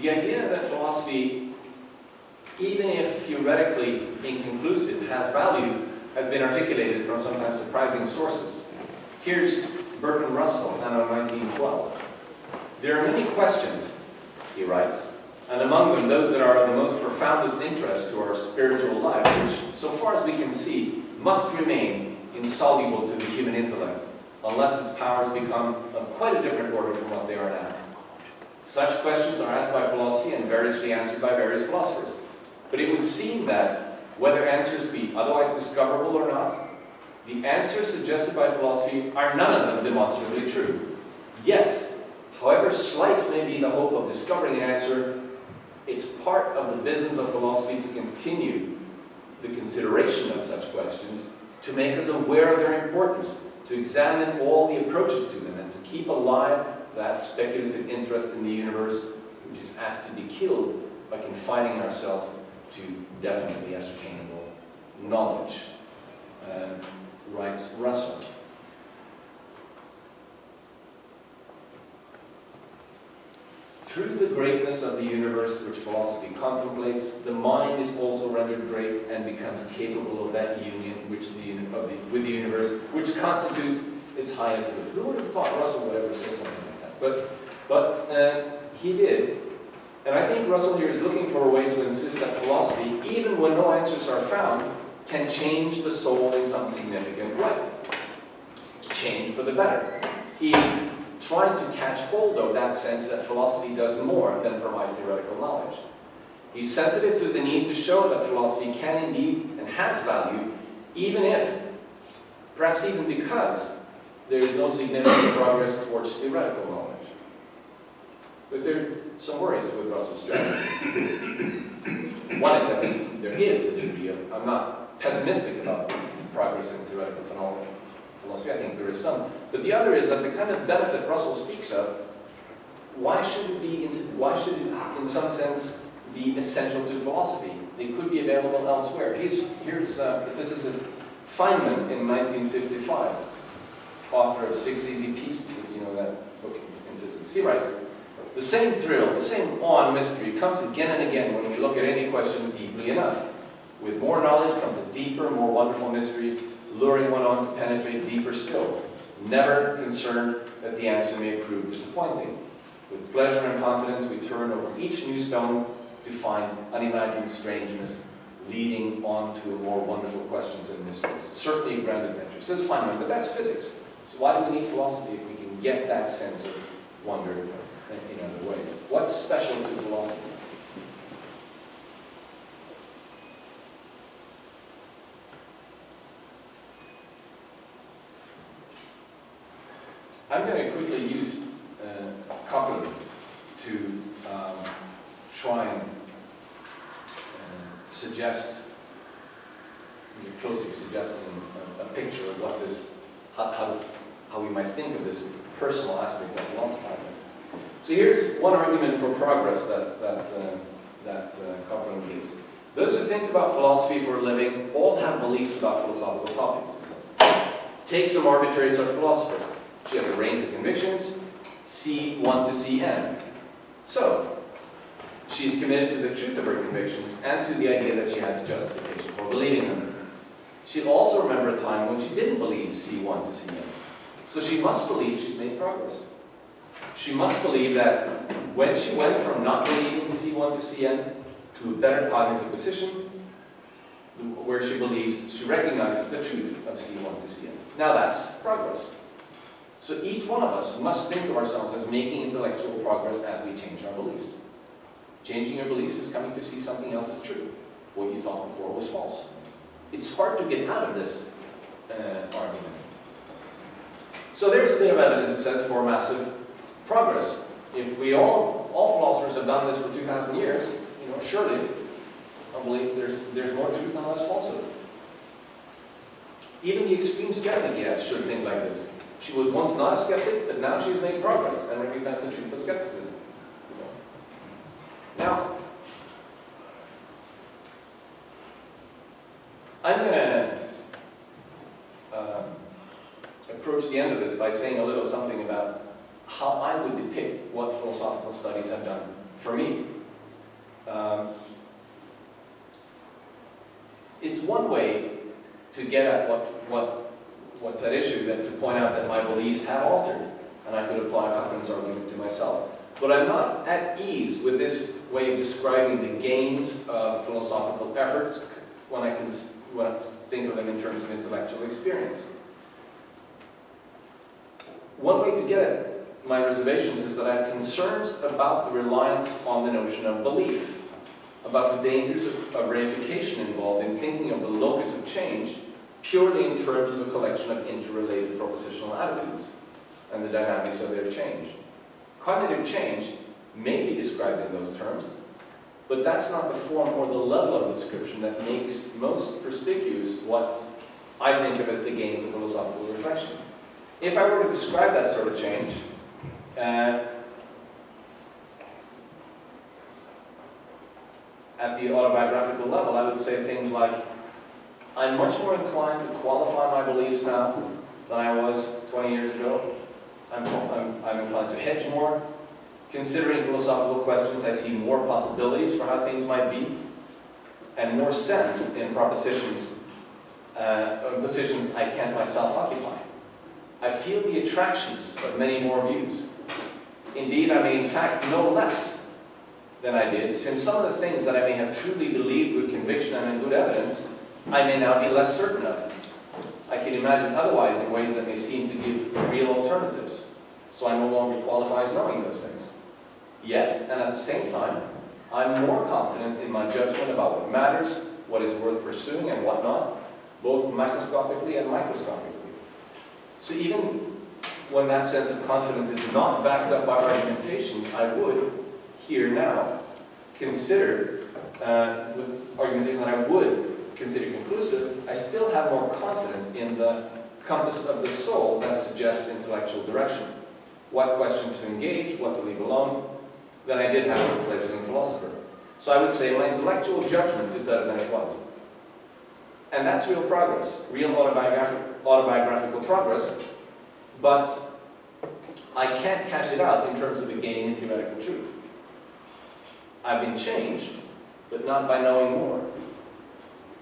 The idea that philosophy, even if theoretically inconclusive, has value, has been articulated from sometimes surprising sources. Here's Bertrand Russell, anno 1912. There are many questions, he writes, and among them those that are of the most profoundest interest to our spiritual life, which, so far as we can see, must remain insoluble to the human intellect, unless its powers become of quite a different order from what they are now. Such questions are asked by philosophy and variously answered by various philosophers. But it would seem that, whether answers be otherwise discoverable or not, the answers suggested by philosophy are none of them demonstrably true. Yet, however slight may be the hope of discovering an answer, it's part of the business of philosophy to continue the consideration of such questions, to make us aware of their importance, to examine all the approaches to them, and to keep alive that speculative interest in the universe, which is apt to be killed by confining ourselves to definitely ascertainable knowledge, writes Russell. Through the greatness of the universe which philosophy contemplates, the mind is also rendered great and becomes capable of that union with the universe, which constitutes its highest good. Who would have thought Russell would ever say something like that? But he did. And I think Russell here is looking for a way to insist that philosophy, even when no answers are found, can change the soul in some significant way. Change for the better. He is trying to catch hold of that sense that philosophy does more than provide theoretical knowledge. He's sensitive to the need to show that philosophy can indeed and has value, even if, perhaps even because, there is no significant progress towards theoretical knowledge. But there are some worries with Russell's strategy. One is, I think, there is a degree of, I'm not pessimistic about progress in theoretical philosophy, I think there is some. But the other is that the kind of benefit Russell speaks of, why should it, in some sense, be essential to philosophy? It could be available elsewhere. Here's the physicist Feynman in 1955, author of 6 Easy Pieces, if you know that book in physics. He writes, "The same thrill, the same awe and mystery comes again and again when we look at any question deeply enough. With more knowledge comes a deeper, more wonderful mystery, luring one on to penetrate deeper still, never concerned that the answer may prove disappointing. With pleasure and confidence we turn over each new stone to find unimagined strangeness, leading on to more wonderful questions and mysteries. Certainly a grand adventure." Says Feynman, but that's physics. So why do we need philosophy if we can get that sense of wonder in other ways? What's special to philosophy? I'm going to quickly use Coupling to try and suggest, closely suggesting a picture of what this, how we might think of this personal aspect of philosophizing. So here's one argument for progress that Coupling gives. Those who think about philosophy for a living all have beliefs about philosophical topics, he says. Take some arbitrary such philosopher. She has a range of convictions, C1 to Cn. So, she is committed to the truth of her convictions and to the idea that she has justification for believing them. She'll also remember a time when she didn't believe C1 to Cn. So she must believe she's made progress. She must believe that when she went from not believing C1 to Cn to a better cognitive position, where she believes, she recognizes the truth of C1 to Cn. Now that's progress. So each one of us must think of ourselves as making intellectual progress as we change our beliefs. Changing your beliefs is coming to see something else as true. What you thought before was false. It's hard to get out of this argument. So there's a bit of evidence, it says, for massive progress. If we all philosophers have done this for 2,000 years, surely I believe there's more truth and less falsehood. Even the extreme skeptic, yes, should think like this. She was once not a skeptic, but now she's made progress and recognized the truth of skepticism. Now, I'm going to approach the end of this by saying a little something about how I would depict what philosophical studies have done for me. It's one way to get at what's at issue, that to point out that my beliefs have altered, and I could apply a competence argument to myself. But I'm not at ease with this way of describing the gains of philosophical efforts when I think of them in terms of intellectual experience. One way to get at my reservations is that I have concerns about the reliance on the notion of belief, about the dangers of reification involved in thinking of the locus of change purely in terms of a collection of interrelated propositional attitudes and the dynamics of their change. Cognitive change may be described in those terms, but that's not the form or the level of description that makes most perspicuous what I think of as the gains of philosophical reflection. If I were to describe that sort of change, at the autobiographical level, I would say things like, I'm much more inclined to qualify my beliefs now than I was 20 years ago. I'm inclined to hedge more. Considering philosophical questions, I see more possibilities for how things might be, and more sense in positions I can't myself occupy. I feel the attractions of many more views. Indeed, I may in fact know less than I did, since some of the things that I may have truly believed with conviction and in good evidence, I may now be less certain of. I can imagine otherwise in ways that may seem to give real alternatives, so I no longer qualify as knowing those things. Yet, and at the same time, I'm more confident in my judgment about what matters, what is worth pursuing and what not, both macroscopically and microscopically. So even when that sense of confidence is not backed up by argumentation, I would, here now, consider, with argumentation that I would consider conclusive, I still have more confidence in the compass of the soul that suggests intellectual direction. What questions to engage, what to leave alone, than I did have as a fledgling philosopher. So I would say my intellectual judgment is better than it was. And that's real progress, real autobiographical progress, but I can't cash it out in terms of a gain in theoretical truth. I've been changed, but not by knowing more,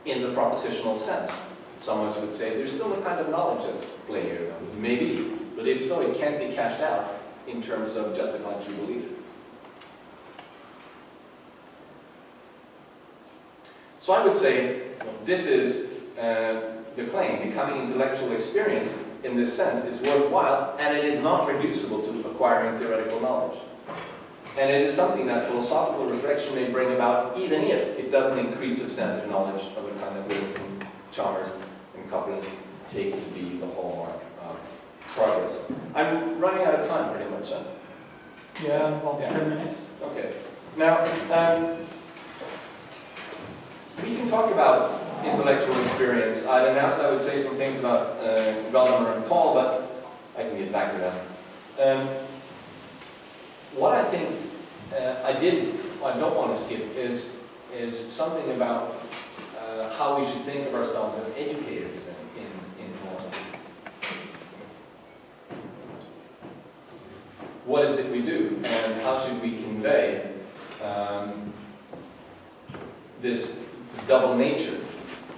in the propositional sense. Some of us would say there's still a kind of knowledge that's play here, maybe, but if so, it can't be cashed out in terms of justifying true belief. So I would say this is the claim. Becoming intellectual experience in this sense is worthwhile, and it is not reducible to acquiring theoretical knowledge. And it is something that philosophical reflection may bring about, even if it doesn't increase substantive knowledge of the kind that Williams and Chalmers and Copeland take to be the hallmark of progress. I'm running out of time pretty much, huh? Yeah, about 10 minutes. Okay. Now, we can talk about intellectual experience. I'd announced I would say some things about Valdemar and Paul, but I can get back to that. What I think I don't want to skip is something about how we should think of ourselves as educators in philosophy. What is it we do, and how should we convey this double nature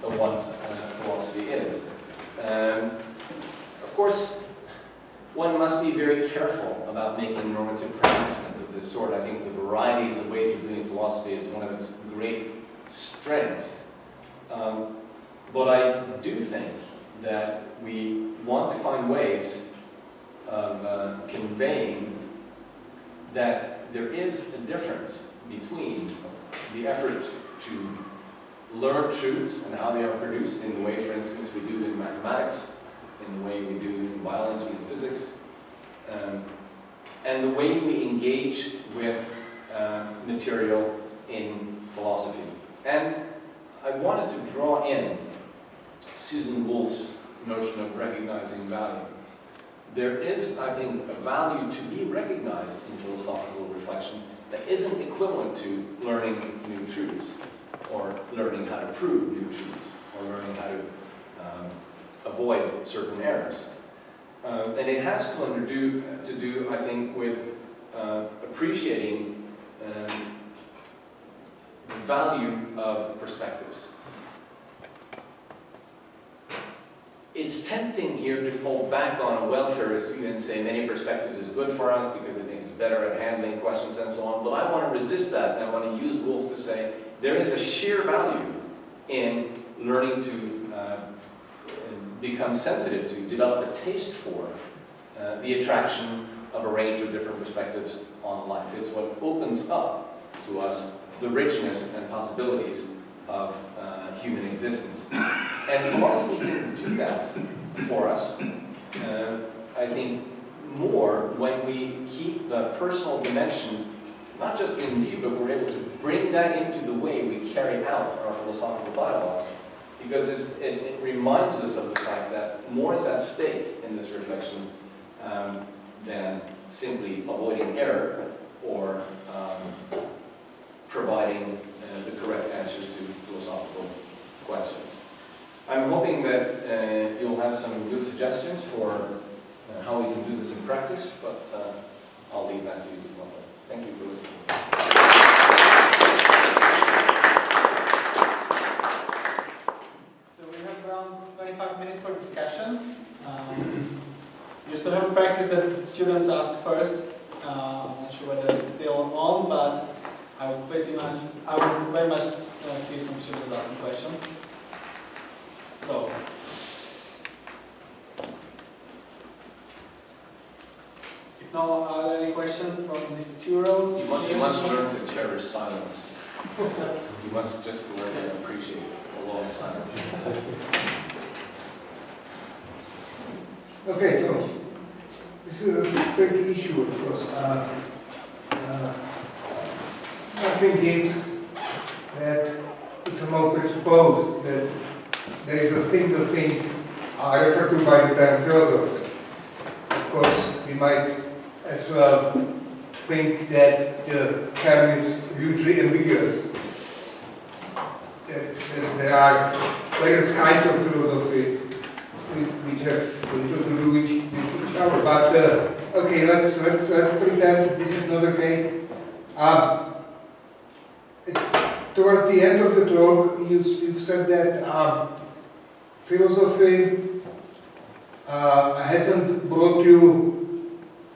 of what philosophy is? Of course, one must be very careful about making normative pronouncements of this sort. I think the varieties of ways of doing philosophy is one of its great strengths. But I do think that we want to find ways of conveying that there is a difference between the effort to learn truths and how they are produced in the way, for instance, we do in mathematics, in the way we do in biology and physics, and the way we engage with material in philosophy. And I wanted to draw in Susan Wolf's notion of recognizing value. There is, I think, a value to be recognized in philosophical reflection that isn't equivalent to learning new truths, or learning how to prove new truths, or learning how to avoid certain errors. And it has to do, I think, with appreciating the value of perspectives. It's tempting here to fall back on a welfarist view and say many perspectives is good for us because it makes us better at handling questions and so on, but I want to resist that, and I want to use Wolf to say there is a sheer value in learning to become sensitive to, develop a taste for the attraction of a range of different perspectives on life. It's what opens up to us the richness and possibilities of human existence. And philosophy can do that for us, I think, more when we keep the personal dimension not just in view, but we're able to bring that into the way we carry out our philosophical dialogues, because it reminds us of the fact that more is at stake in this reflection than simply avoiding error or providing the correct answers to philosophical questions. I'm hoping that you'll have some good suggestions for how we can do this in practice, but I'll leave that to you to come up with. Thank you for listening. So we have around 25 minutes for discussion. You still have a practice that students ask first. I'm not sure whether it's still on, but I would very much see some students asking questions. So, if now are there any questions from these two rows? You must learn to cherish silence. You must just learn to appreciate a long silence. Okay, so this is a tricky issue, of course. I think is that it's somehow presupposed that there is a single thing referred to by the term philosophy. Of course, we might as well think that the term is hugely ambiguous. That there are various kinds of philosophy which have little to do with each other. But okay, let's pretend this is not the case. Toward the end of the talk, you said that philosophy hasn't brought you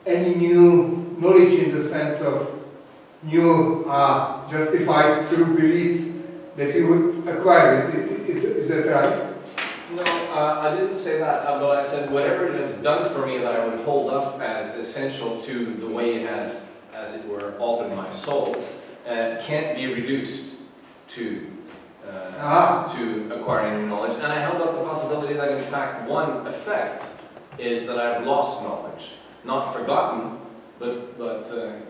any new knowledge in the sense of new justified true beliefs that you would acquire. Is that right? No, I didn't say that, but I said whatever it has done for me that I would hold up as essential to the way it has, as it were, altered my soul, can't be reduced to acquiring new knowledge. And I held up the possibility that, in fact, one effect is that I've lost knowledge. Not forgotten, but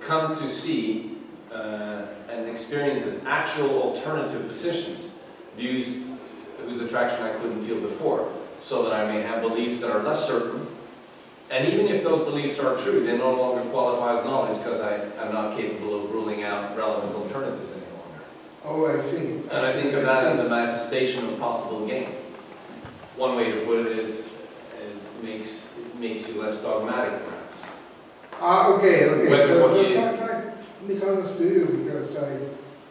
come to see and experience as actual alternative positions, views whose attraction I couldn't feel before, so that I may have beliefs that are less certain. And even if those beliefs are true, they no longer qualify as knowledge because I'm not capable of ruling out relevant alternatives any longer. Oh, I see. And I think of that as a manifestation of possible gain. One way to put it is makes you less dogmatic, perhaps. Okay. Whether I misunderstood you because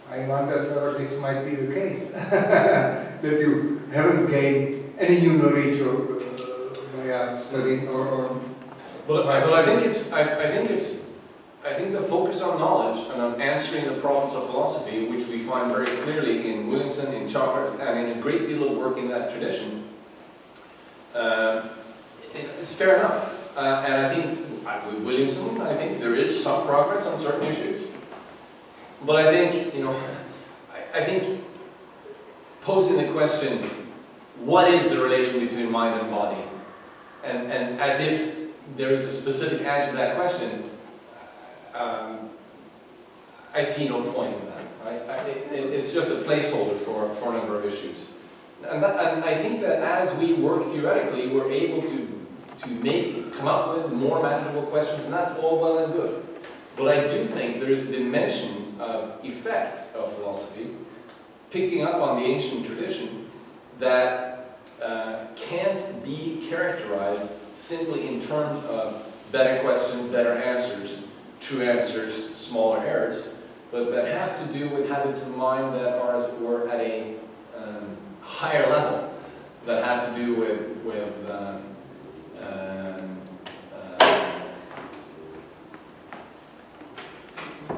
I wondered whether this might be the case that you haven't gained any new knowledge or by studying or. But I think the focus on knowledge and on answering the problems of philosophy, which we find very clearly in Williamson, in Chalmers, and in a great deal of work in that tradition, is fair enough. And I think with Williamson, I think there is some progress on certain issues. But I think, I think posing the question, what is the relation between mind and body? And as if there is a specific answer to that question, I see no point in that. Right? It's just a placeholder for a number of issues. And I think that as we work theoretically, we're able to come up with more manageable questions, and that's all well and good. But I do think there is a dimension of effect of philosophy, picking up on the ancient tradition, that can't be characterized simply in terms of better questions, better answers, true answers, smaller errors, but that have to do with habits of mind that are, as it were, at a higher level, that have to do with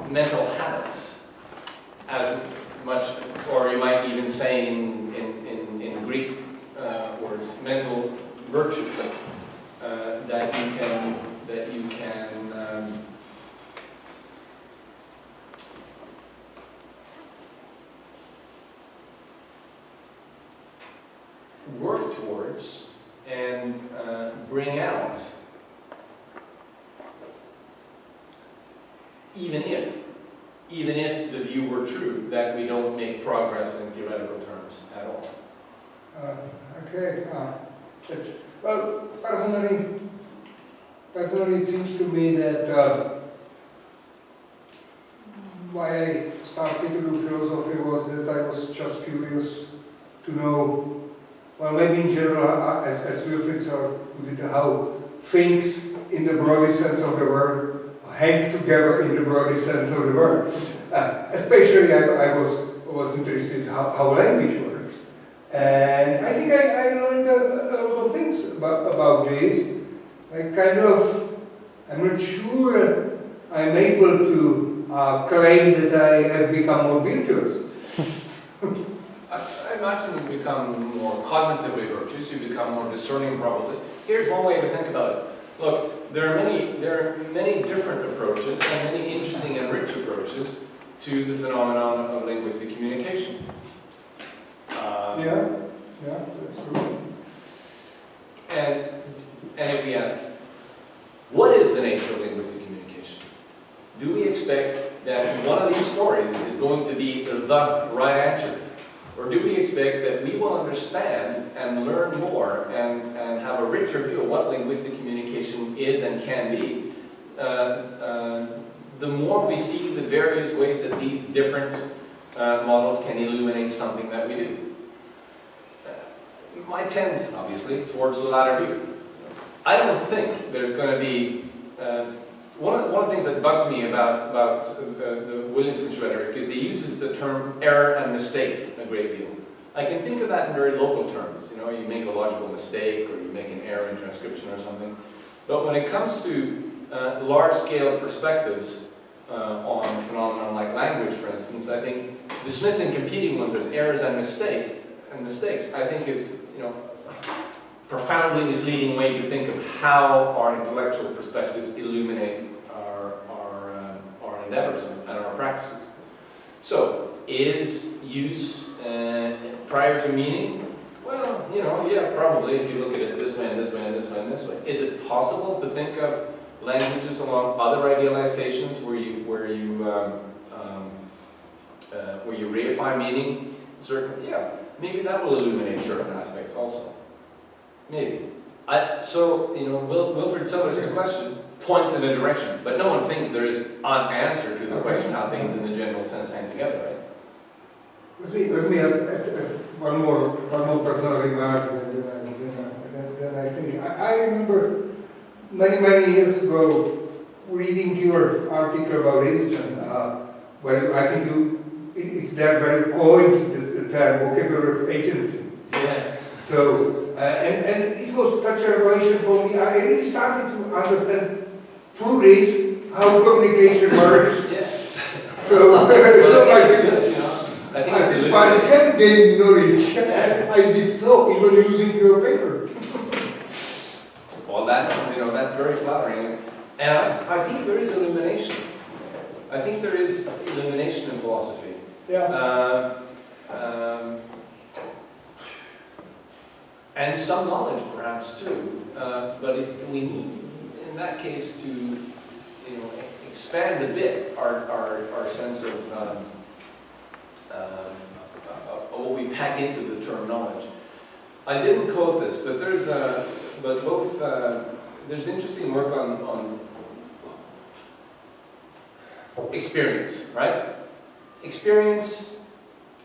mental habits, as much, or you might even say in Greek words, mental virtue, that you can work towards and bring out, even if the view were true that we don't make progress in theoretical terms at all. Okay. Well, personally, it seems to me that why I started to do philosophy was that I was just curious to know, well, maybe in general, as Wilfried put it, how things in the broadest sense of the word hang together in the broadest sense of the word. Especially, I was interested in how language works. And I think I learned a lot of things about this. I'm not sure I'm able to claim that I have become more virtuous. I imagine you become more cognitively virtuous, you become more discerning probably. Here's one way to think about it. Look, there are many different approaches and many interesting and rich approaches to the phenomenon of linguistic communication. Yeah, that's true. And if we ask, what is the nature of linguistic communication? Do we expect that one of these stories is going to be the right answer? Or do we expect that we will understand and learn more and have a richer view of what linguistic communication is and can be, the more we see the various ways that these different models can illuminate something that we do? I tend, obviously, towards the latter view. I don't think there's going to be... One of the things that bugs me about the Williamson's rhetoric is he uses the term error and mistake a great deal. I can think of that in very local terms. You make a logical mistake, or you make an error in transcription or something. But when it comes to large-scale perspectives on a phenomenon like language, for instance, I think dismissing competing ones as errors and mistakes, I think is profoundly misleading way to think of how our intellectual perspectives illuminate our endeavors and our practices. So, is use prior to meaning? Well, yeah, probably if you look at it this way and this way and this way and this way. Is it possible to think of languages along other idealizations where you reify meaning? Yeah, maybe that will illuminate certain aspects also. Maybe. Wilfried Sellers' question points in a direction, but no one thinks there is an answer to the question how things in the general sense hang together, right? Let me add one more personal remark, then I finish. I remember many years ago reading your article about Davidson, where I think it's there where you coined the term vocabulary of agency. Yeah. So, and it was such a revelation for me. I really started to understand through this how communication works. Yeah. So, I think it's if I can gain knowledge, I did so, even using your paper. Well, that's, that's very flattering. And I think there is illumination. I think there is illumination in philosophy. Yeah. And some knowledge, perhaps, too. But we need, in that case, to, expand a bit our sense of what we pack into the term knowledge. I didn't quote this, but there's interesting work on experience, right? Experience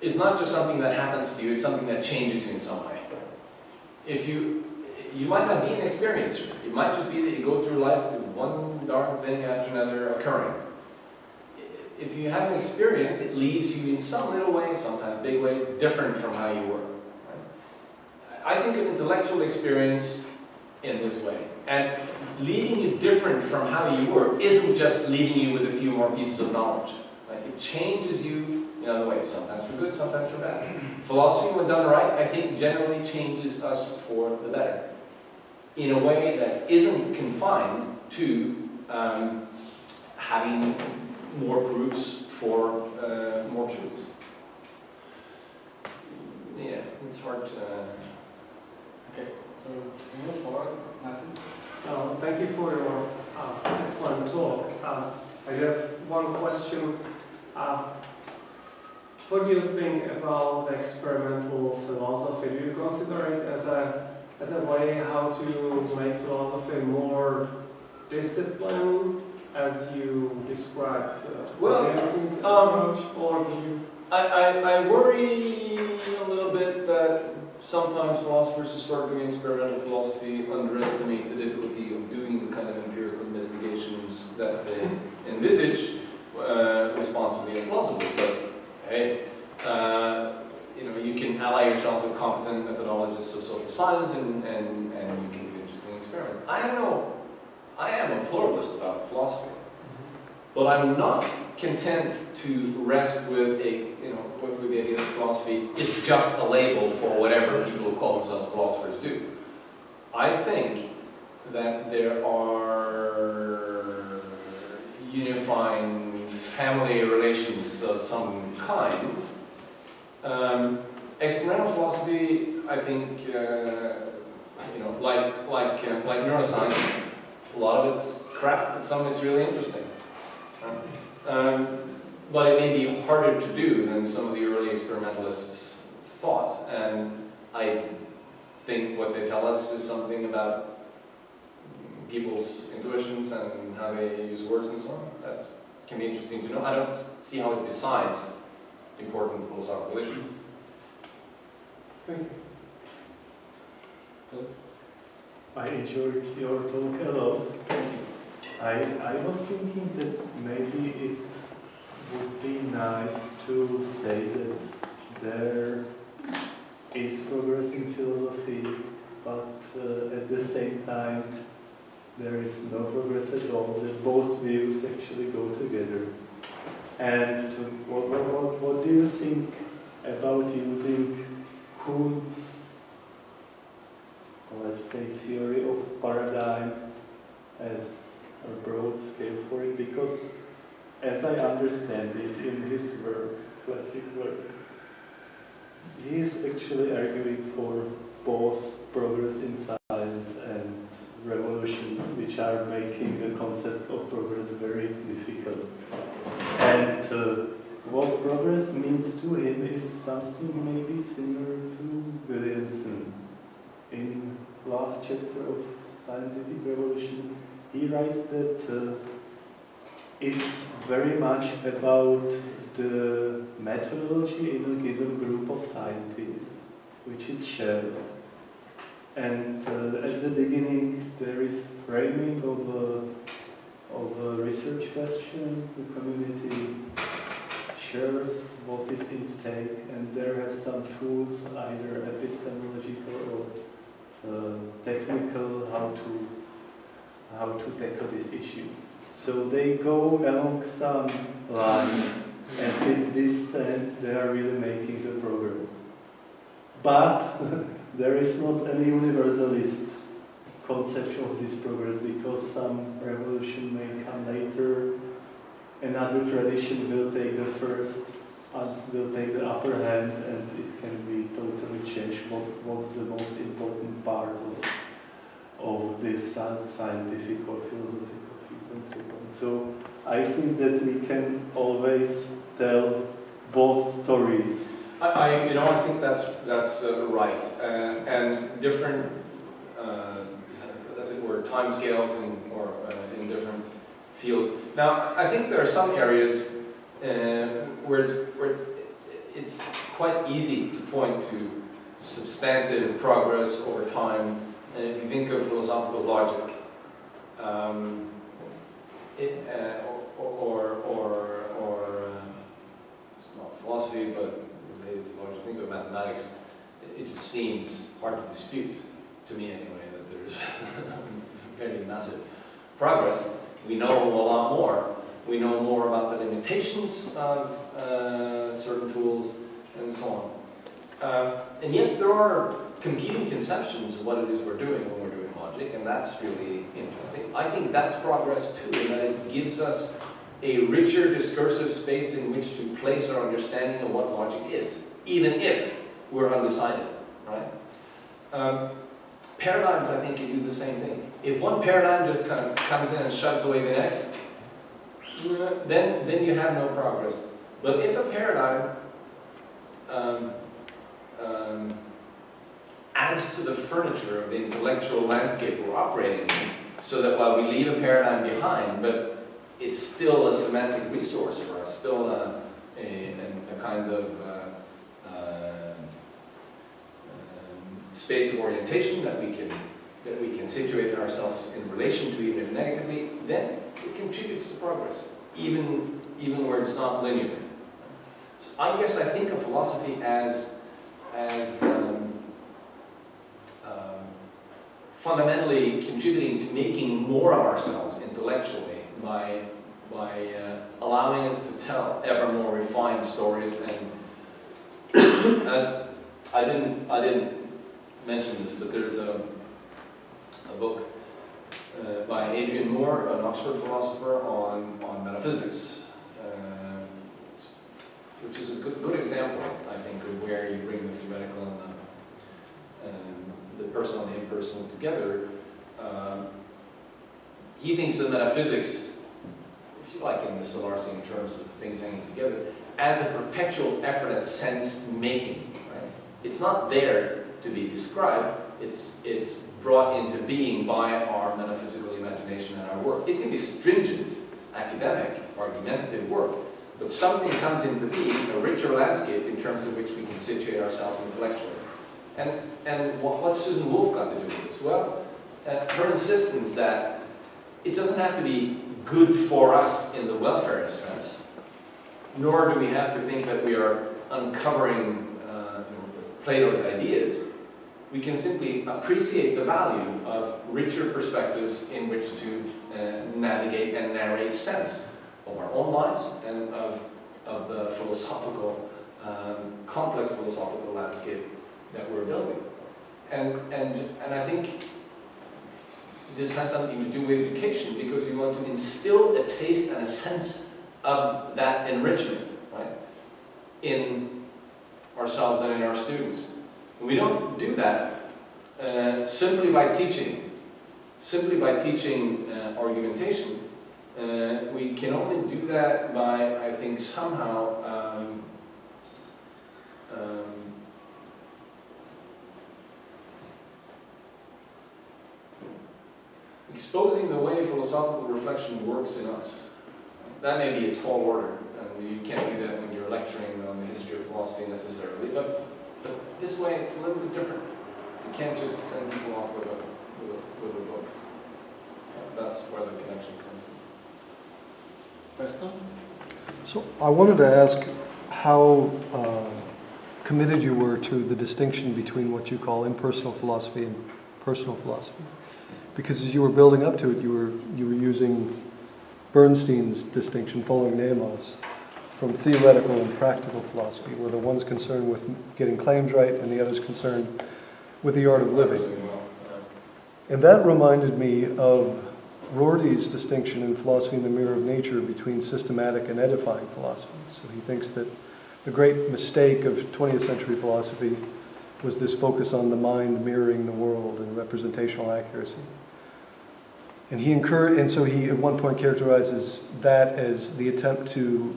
is not just something that happens to you, it's something that changes you in some way. If you might not be an experiencer, it might just be that you go through life with one darn thing after another occurring. If you have an experience, it leaves you in some little way, sometimes big way, different from how you were. Right? I think of intellectual experience in this way. And leaving you different from how you were isn't just leaving you with a few more pieces of knowledge. Right? It changes you in other ways, sometimes for good, sometimes for bad. Philosophy, when done right, I think generally changes us for the better, in a way that isn't confined to having more proofs for more truths. Yeah, it's hard to... Okay, so we move forward. Martin? Thank you for your excellent talk. I have one question. What do you think about the experimental philosophy? Do you consider it as a way how to make philosophy more disciplined, as you described? Approach, or do you? I worry a little bit that sometimes philosophers who start doing experimental philosophy underestimate the difficulty of doing the kind of empirical investigations that they envisage responsibly and plausibly. But hey, you can ally yourself with competent methodologists of social science, and you can do interesting experiments. I am a pluralist about philosophy, but I'm not content to rest with with the idea that philosophy is just a label for whatever people who call themselves philosophers do. I think that there are unifying family relations of some kind. Experimental philosophy, I think, like neuroscience, a lot of it's crap, but some of it's really interesting. But it may be harder to do than some of the early experimentalists thought. And I think what they tell us is something about people's intuitions and how they use words and so on. That can be interesting to know. I don't see how it decides important philosophical issues. Thank you. I enjoyed your talk a lot. I was thinking that maybe it would be nice to say that there is progress in philosophy, but at the same time there is no progress at all, that both views actually go together. And what do you think about using Kuhn's, let's say, theory of paradigms as a broad scale for it? Because as I understand it in his work, classic work, he is actually arguing for both progress in science and revolutions, which are making the concept of progress very difficult. And what progress means to him is something maybe similar to Williamson. In last chapter of Scientific Revolution, he writes that it's very much about the methodology in a given group of scientists, which is shared. And at the beginning there is framing of a research question. The community shares what is in stake, and there are some tools, either epistemological or technical, how to tackle this issue. So they go along some lines, and in this sense they are really making the progress. But there is not any universalist conception of this progress, because some revolution may come later, another tradition will take the first, will take the upper hand, and it can be totally changed what's the most important part of this scientific or philosophical field and so on. So I think that we can always tell both stories. I think that's right, and different, as it were, timescales in different fields. Now, I think there are some areas where it's quite easy to point to substantive progress over time. And if you think of philosophical logic, it's not philosophy, but related to logic, think of mathematics, it just seems hard to dispute, to me anyway, that there's fairly massive progress. We know a lot more. We know more about the limitations of certain tools and so on. And yet there are competing conceptions of what it is we're doing when we're doing logic, and that's really interesting. I think that's progress too, in that it gives us a richer discursive space in which to place our understanding of what logic is, even if we're undecided, right? Paradigms, I think, can do the same thing. If one paradigm just kind of comes in and shoves away the next, then you have no progress. But if a paradigm adds to the furniture of the intellectual landscape we're operating in, so that while we leave a paradigm behind, but it's still a semantic resource for us, still a kind of space of orientation that we can situate ourselves in relation to, even if negatively, then it contributes to progress, even where it's not linear. So I guess I think of philosophy as fundamentally contributing to making more of ourselves intellectually by allowing us to tell ever more refined stories. And as I didn't mention this, but there's a book by Adrian Moore, an Oxford philosopher, on metaphysics, which is a good example, I think, of where you bring the theoretical and the personal and the impersonal together. He thinks of metaphysics, if you like, in the Solarsian terms of things hanging together, as a perpetual effort at sense-making. Right? It's not there to be described, it's brought into being by our metaphysical imagination and our work. It can be stringent, academic, argumentative work, but something comes into being, a richer landscape in terms of which we can situate ourselves intellectually. And what's Susan Wolf got to do with this? Well, her insistence that it doesn't have to be good for us in the welfarist sense, nor do we have to think that we are uncovering Plato's ideas. We can simply appreciate the value of richer perspectives in which to navigate and narrate sense of our own lives and of the philosophical, complex philosophical landscape that we're building. And I think this has something to do with education, because we want to instill a taste and a sense of that enrichment, right, in ourselves and in our students. And we don't do that simply by teaching argumentation. We can only do that by, I think, somehow exposing the way philosophical reflection works in us. That may be a tall order, and you can't do that when you're lecturing on the history of philosophy necessarily, but this way it's a little bit different. You can't just send people off with a book. That's where the connection comes in. So I wanted to ask how committed you were to the distinction between what you call impersonal philosophy and personal philosophy. Because as you were building up to it, you were using Bernstein's distinction, following Nemos, from theoretical and practical philosophy, where the one's concerned with getting claims right and the other's concerned with the art of living. And that reminded me of Rorty's distinction in Philosophy in the Mirror of Nature between systematic and edifying philosophy. So he thinks that the great mistake of 20th century philosophy was this focus on the mind mirroring the world and representational accuracy. And so he at one point characterizes that as the attempt to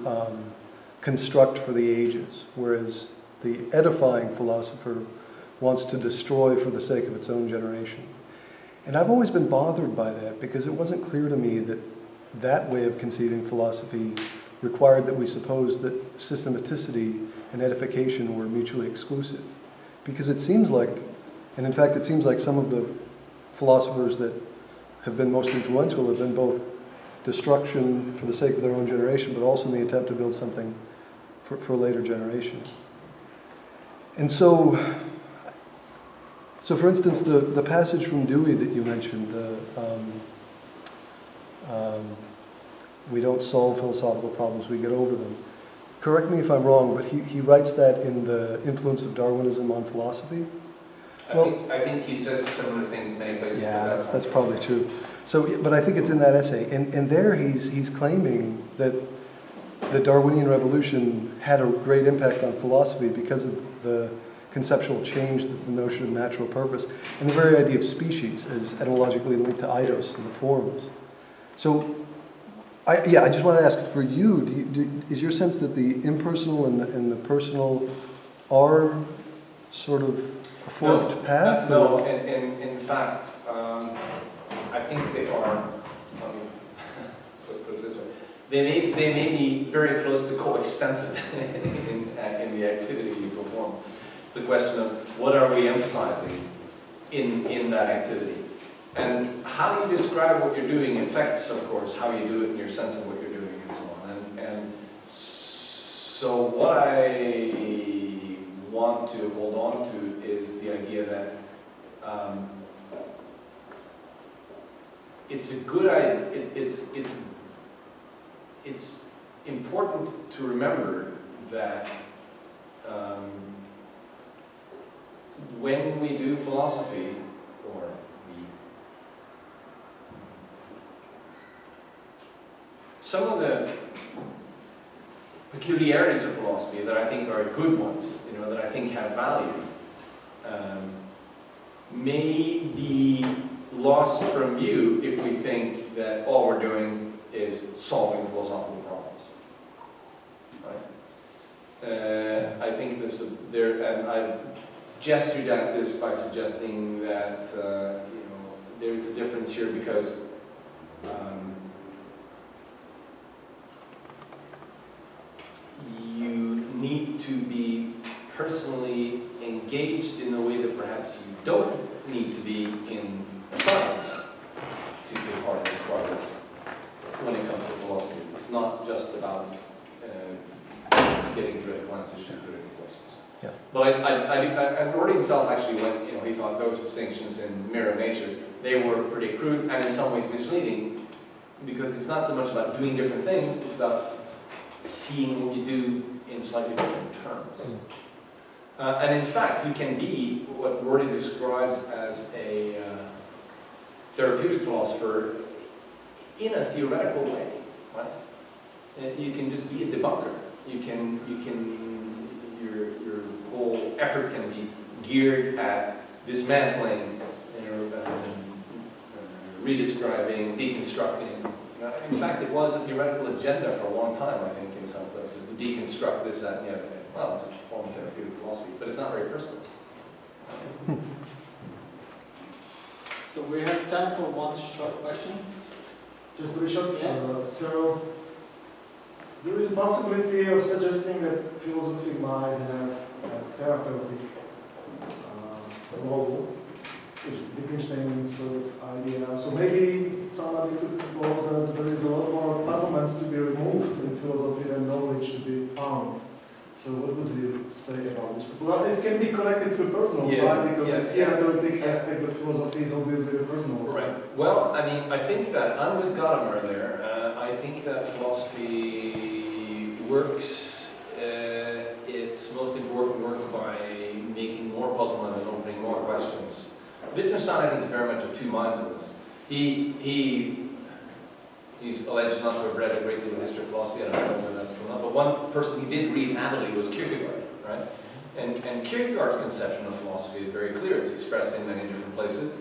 construct for the ages, whereas the edifying philosopher wants to destroy for the sake of its own generation. And I've always been bothered by that because it wasn't clear to me that that way of conceiving philosophy required that we suppose that systematicity and edification were mutually exclusive. Because it seems like, and in fact it seems like some of the philosophers that have been most influential have been both destruction for the sake of their own generation, but also in the attempt to build something for later generations. And so for instance, the passage from Dewey that you mentioned, we don't solve philosophical problems, we get over them. Correct me if I'm wrong, but he writes that in The Influence of Darwinism on Philosophy. I think he says similar things many places. Yeah, that's probably true. So, but I think it's in that essay, and there he's claiming that the Darwinian revolution had a great impact on philosophy because of the conceptual change that the notion of natural purpose and the very idea of species as etymologically linked to eidos and the forms. So, I just want to ask for you, is your sense that the impersonal and the personal are sort of a forked path? No, and in fact, I think they are, let me put it this way, they may be very close to coextensive in the activity you perform. It's a question of what are we emphasizing in that activity. And how you describe what you're doing affects, of course, how you do it and your sense of what you're doing and so on. And so what I want to hold on to is the idea that it's a good idea, it's important to remember that when we do philosophy, or some of the peculiarities of philosophy that I think are good ones, that I think have value, may be lost from view if we think that all we're doing is solving philosophical problems. Right? I think and I've gestured at this by suggesting that there's a difference here because you need to be personally engaged in a way that perhaps you don't need to be in science to take part in this progress when it comes to philosophy. It's not just about getting theoretical answers to theoretical questions. Yeah. But and Rorty himself actually went, he thought those distinctions in Mirror of Nature, they were pretty crude and in some ways misleading because it's not so much about doing different things, it's about seeing what you do in slightly different terms. And in fact, you can be what Rorty describes as a therapeutic philosopher in a theoretical way. Right? You can just be a debunker. Your whole effort can be geared at dismantling, redescribing, deconstructing. In fact, it was a theoretical agenda for a long time, I think, in some places, to deconstruct this, that, and the other thing. Well, it's a form of therapeutic philosophy, but it's not very personal. So we have time for one short question. Just very short. Yeah. So there is a possibility of suggesting that philosophy might have a therapeutic role, Wittgenstein sort of idea. So maybe somebody could propose that there is a lot more puzzlement to be removed in philosophy than knowledge to be found. So what would you say about this? Well, it can be connected to the personal side because the therapeutic aspect of philosophy is obviously the personal side. Right. Well, I think that I'm with Gadamer there. I think that philosophy works its most important work by making more puzzlement and opening more questions Wittgenstein, I think, is very much of two minds on this. He's alleged not to have read a great deal of history of philosophy, I don't know whether that's true or not, but one person he did read avidly was Kierkegaard, right? And Kierkegaard's conception of philosophy is very clear. It's expressed in many different places.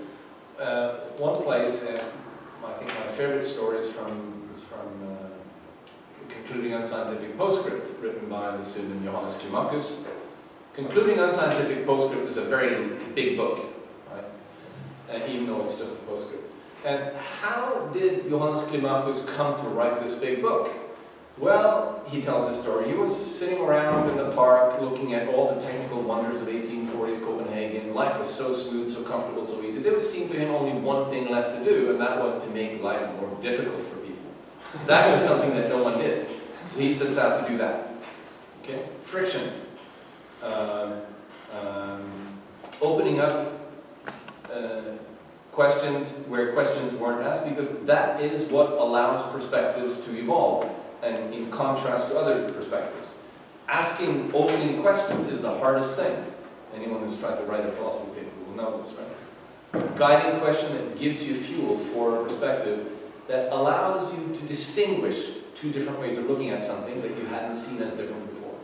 One place, I think my favorite story is from Concluding Unscientific Postscript, written by the pseudonym Johannes Climacus. Concluding Unscientific Postscript is a very big book, right? And even though it's just a postscript. And how did Johannes Climacus come to write this big book? Well, he tells his story. He was sitting around in the park looking at all the technical wonders of 1840s Copenhagen. Life was so smooth, so comfortable, so easy. There seemed to him only one thing left to do, and that was to make life more difficult for people. That was something that no one did. So he sets out to do that. Okay? Friction. Opening up questions where questions weren't asked, because that is what allows perspectives to evolve, and in contrast to other perspectives. Asking opening questions is the hardest thing. Anyone who's tried to write a philosophy paper will know this, right? Guiding question that gives you fuel for a perspective that allows you to distinguish two different ways of looking at something that you hadn't seen as different before.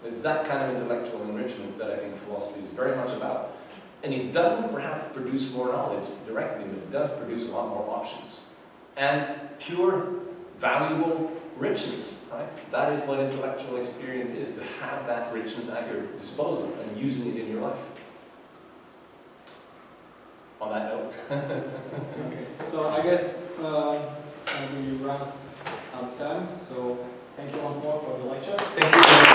It's that kind of intellectual enrichment that I think philosophy is very much about. And it doesn't perhaps produce more knowledge directly, but it does produce a lot more options. And pure, valuable richness, right? That is what intellectual experience is, to have that richness at your disposal and using it in your life. On that note. Okay, so I guess we run out of time, so thank you once more for the lecture. Thank you so much.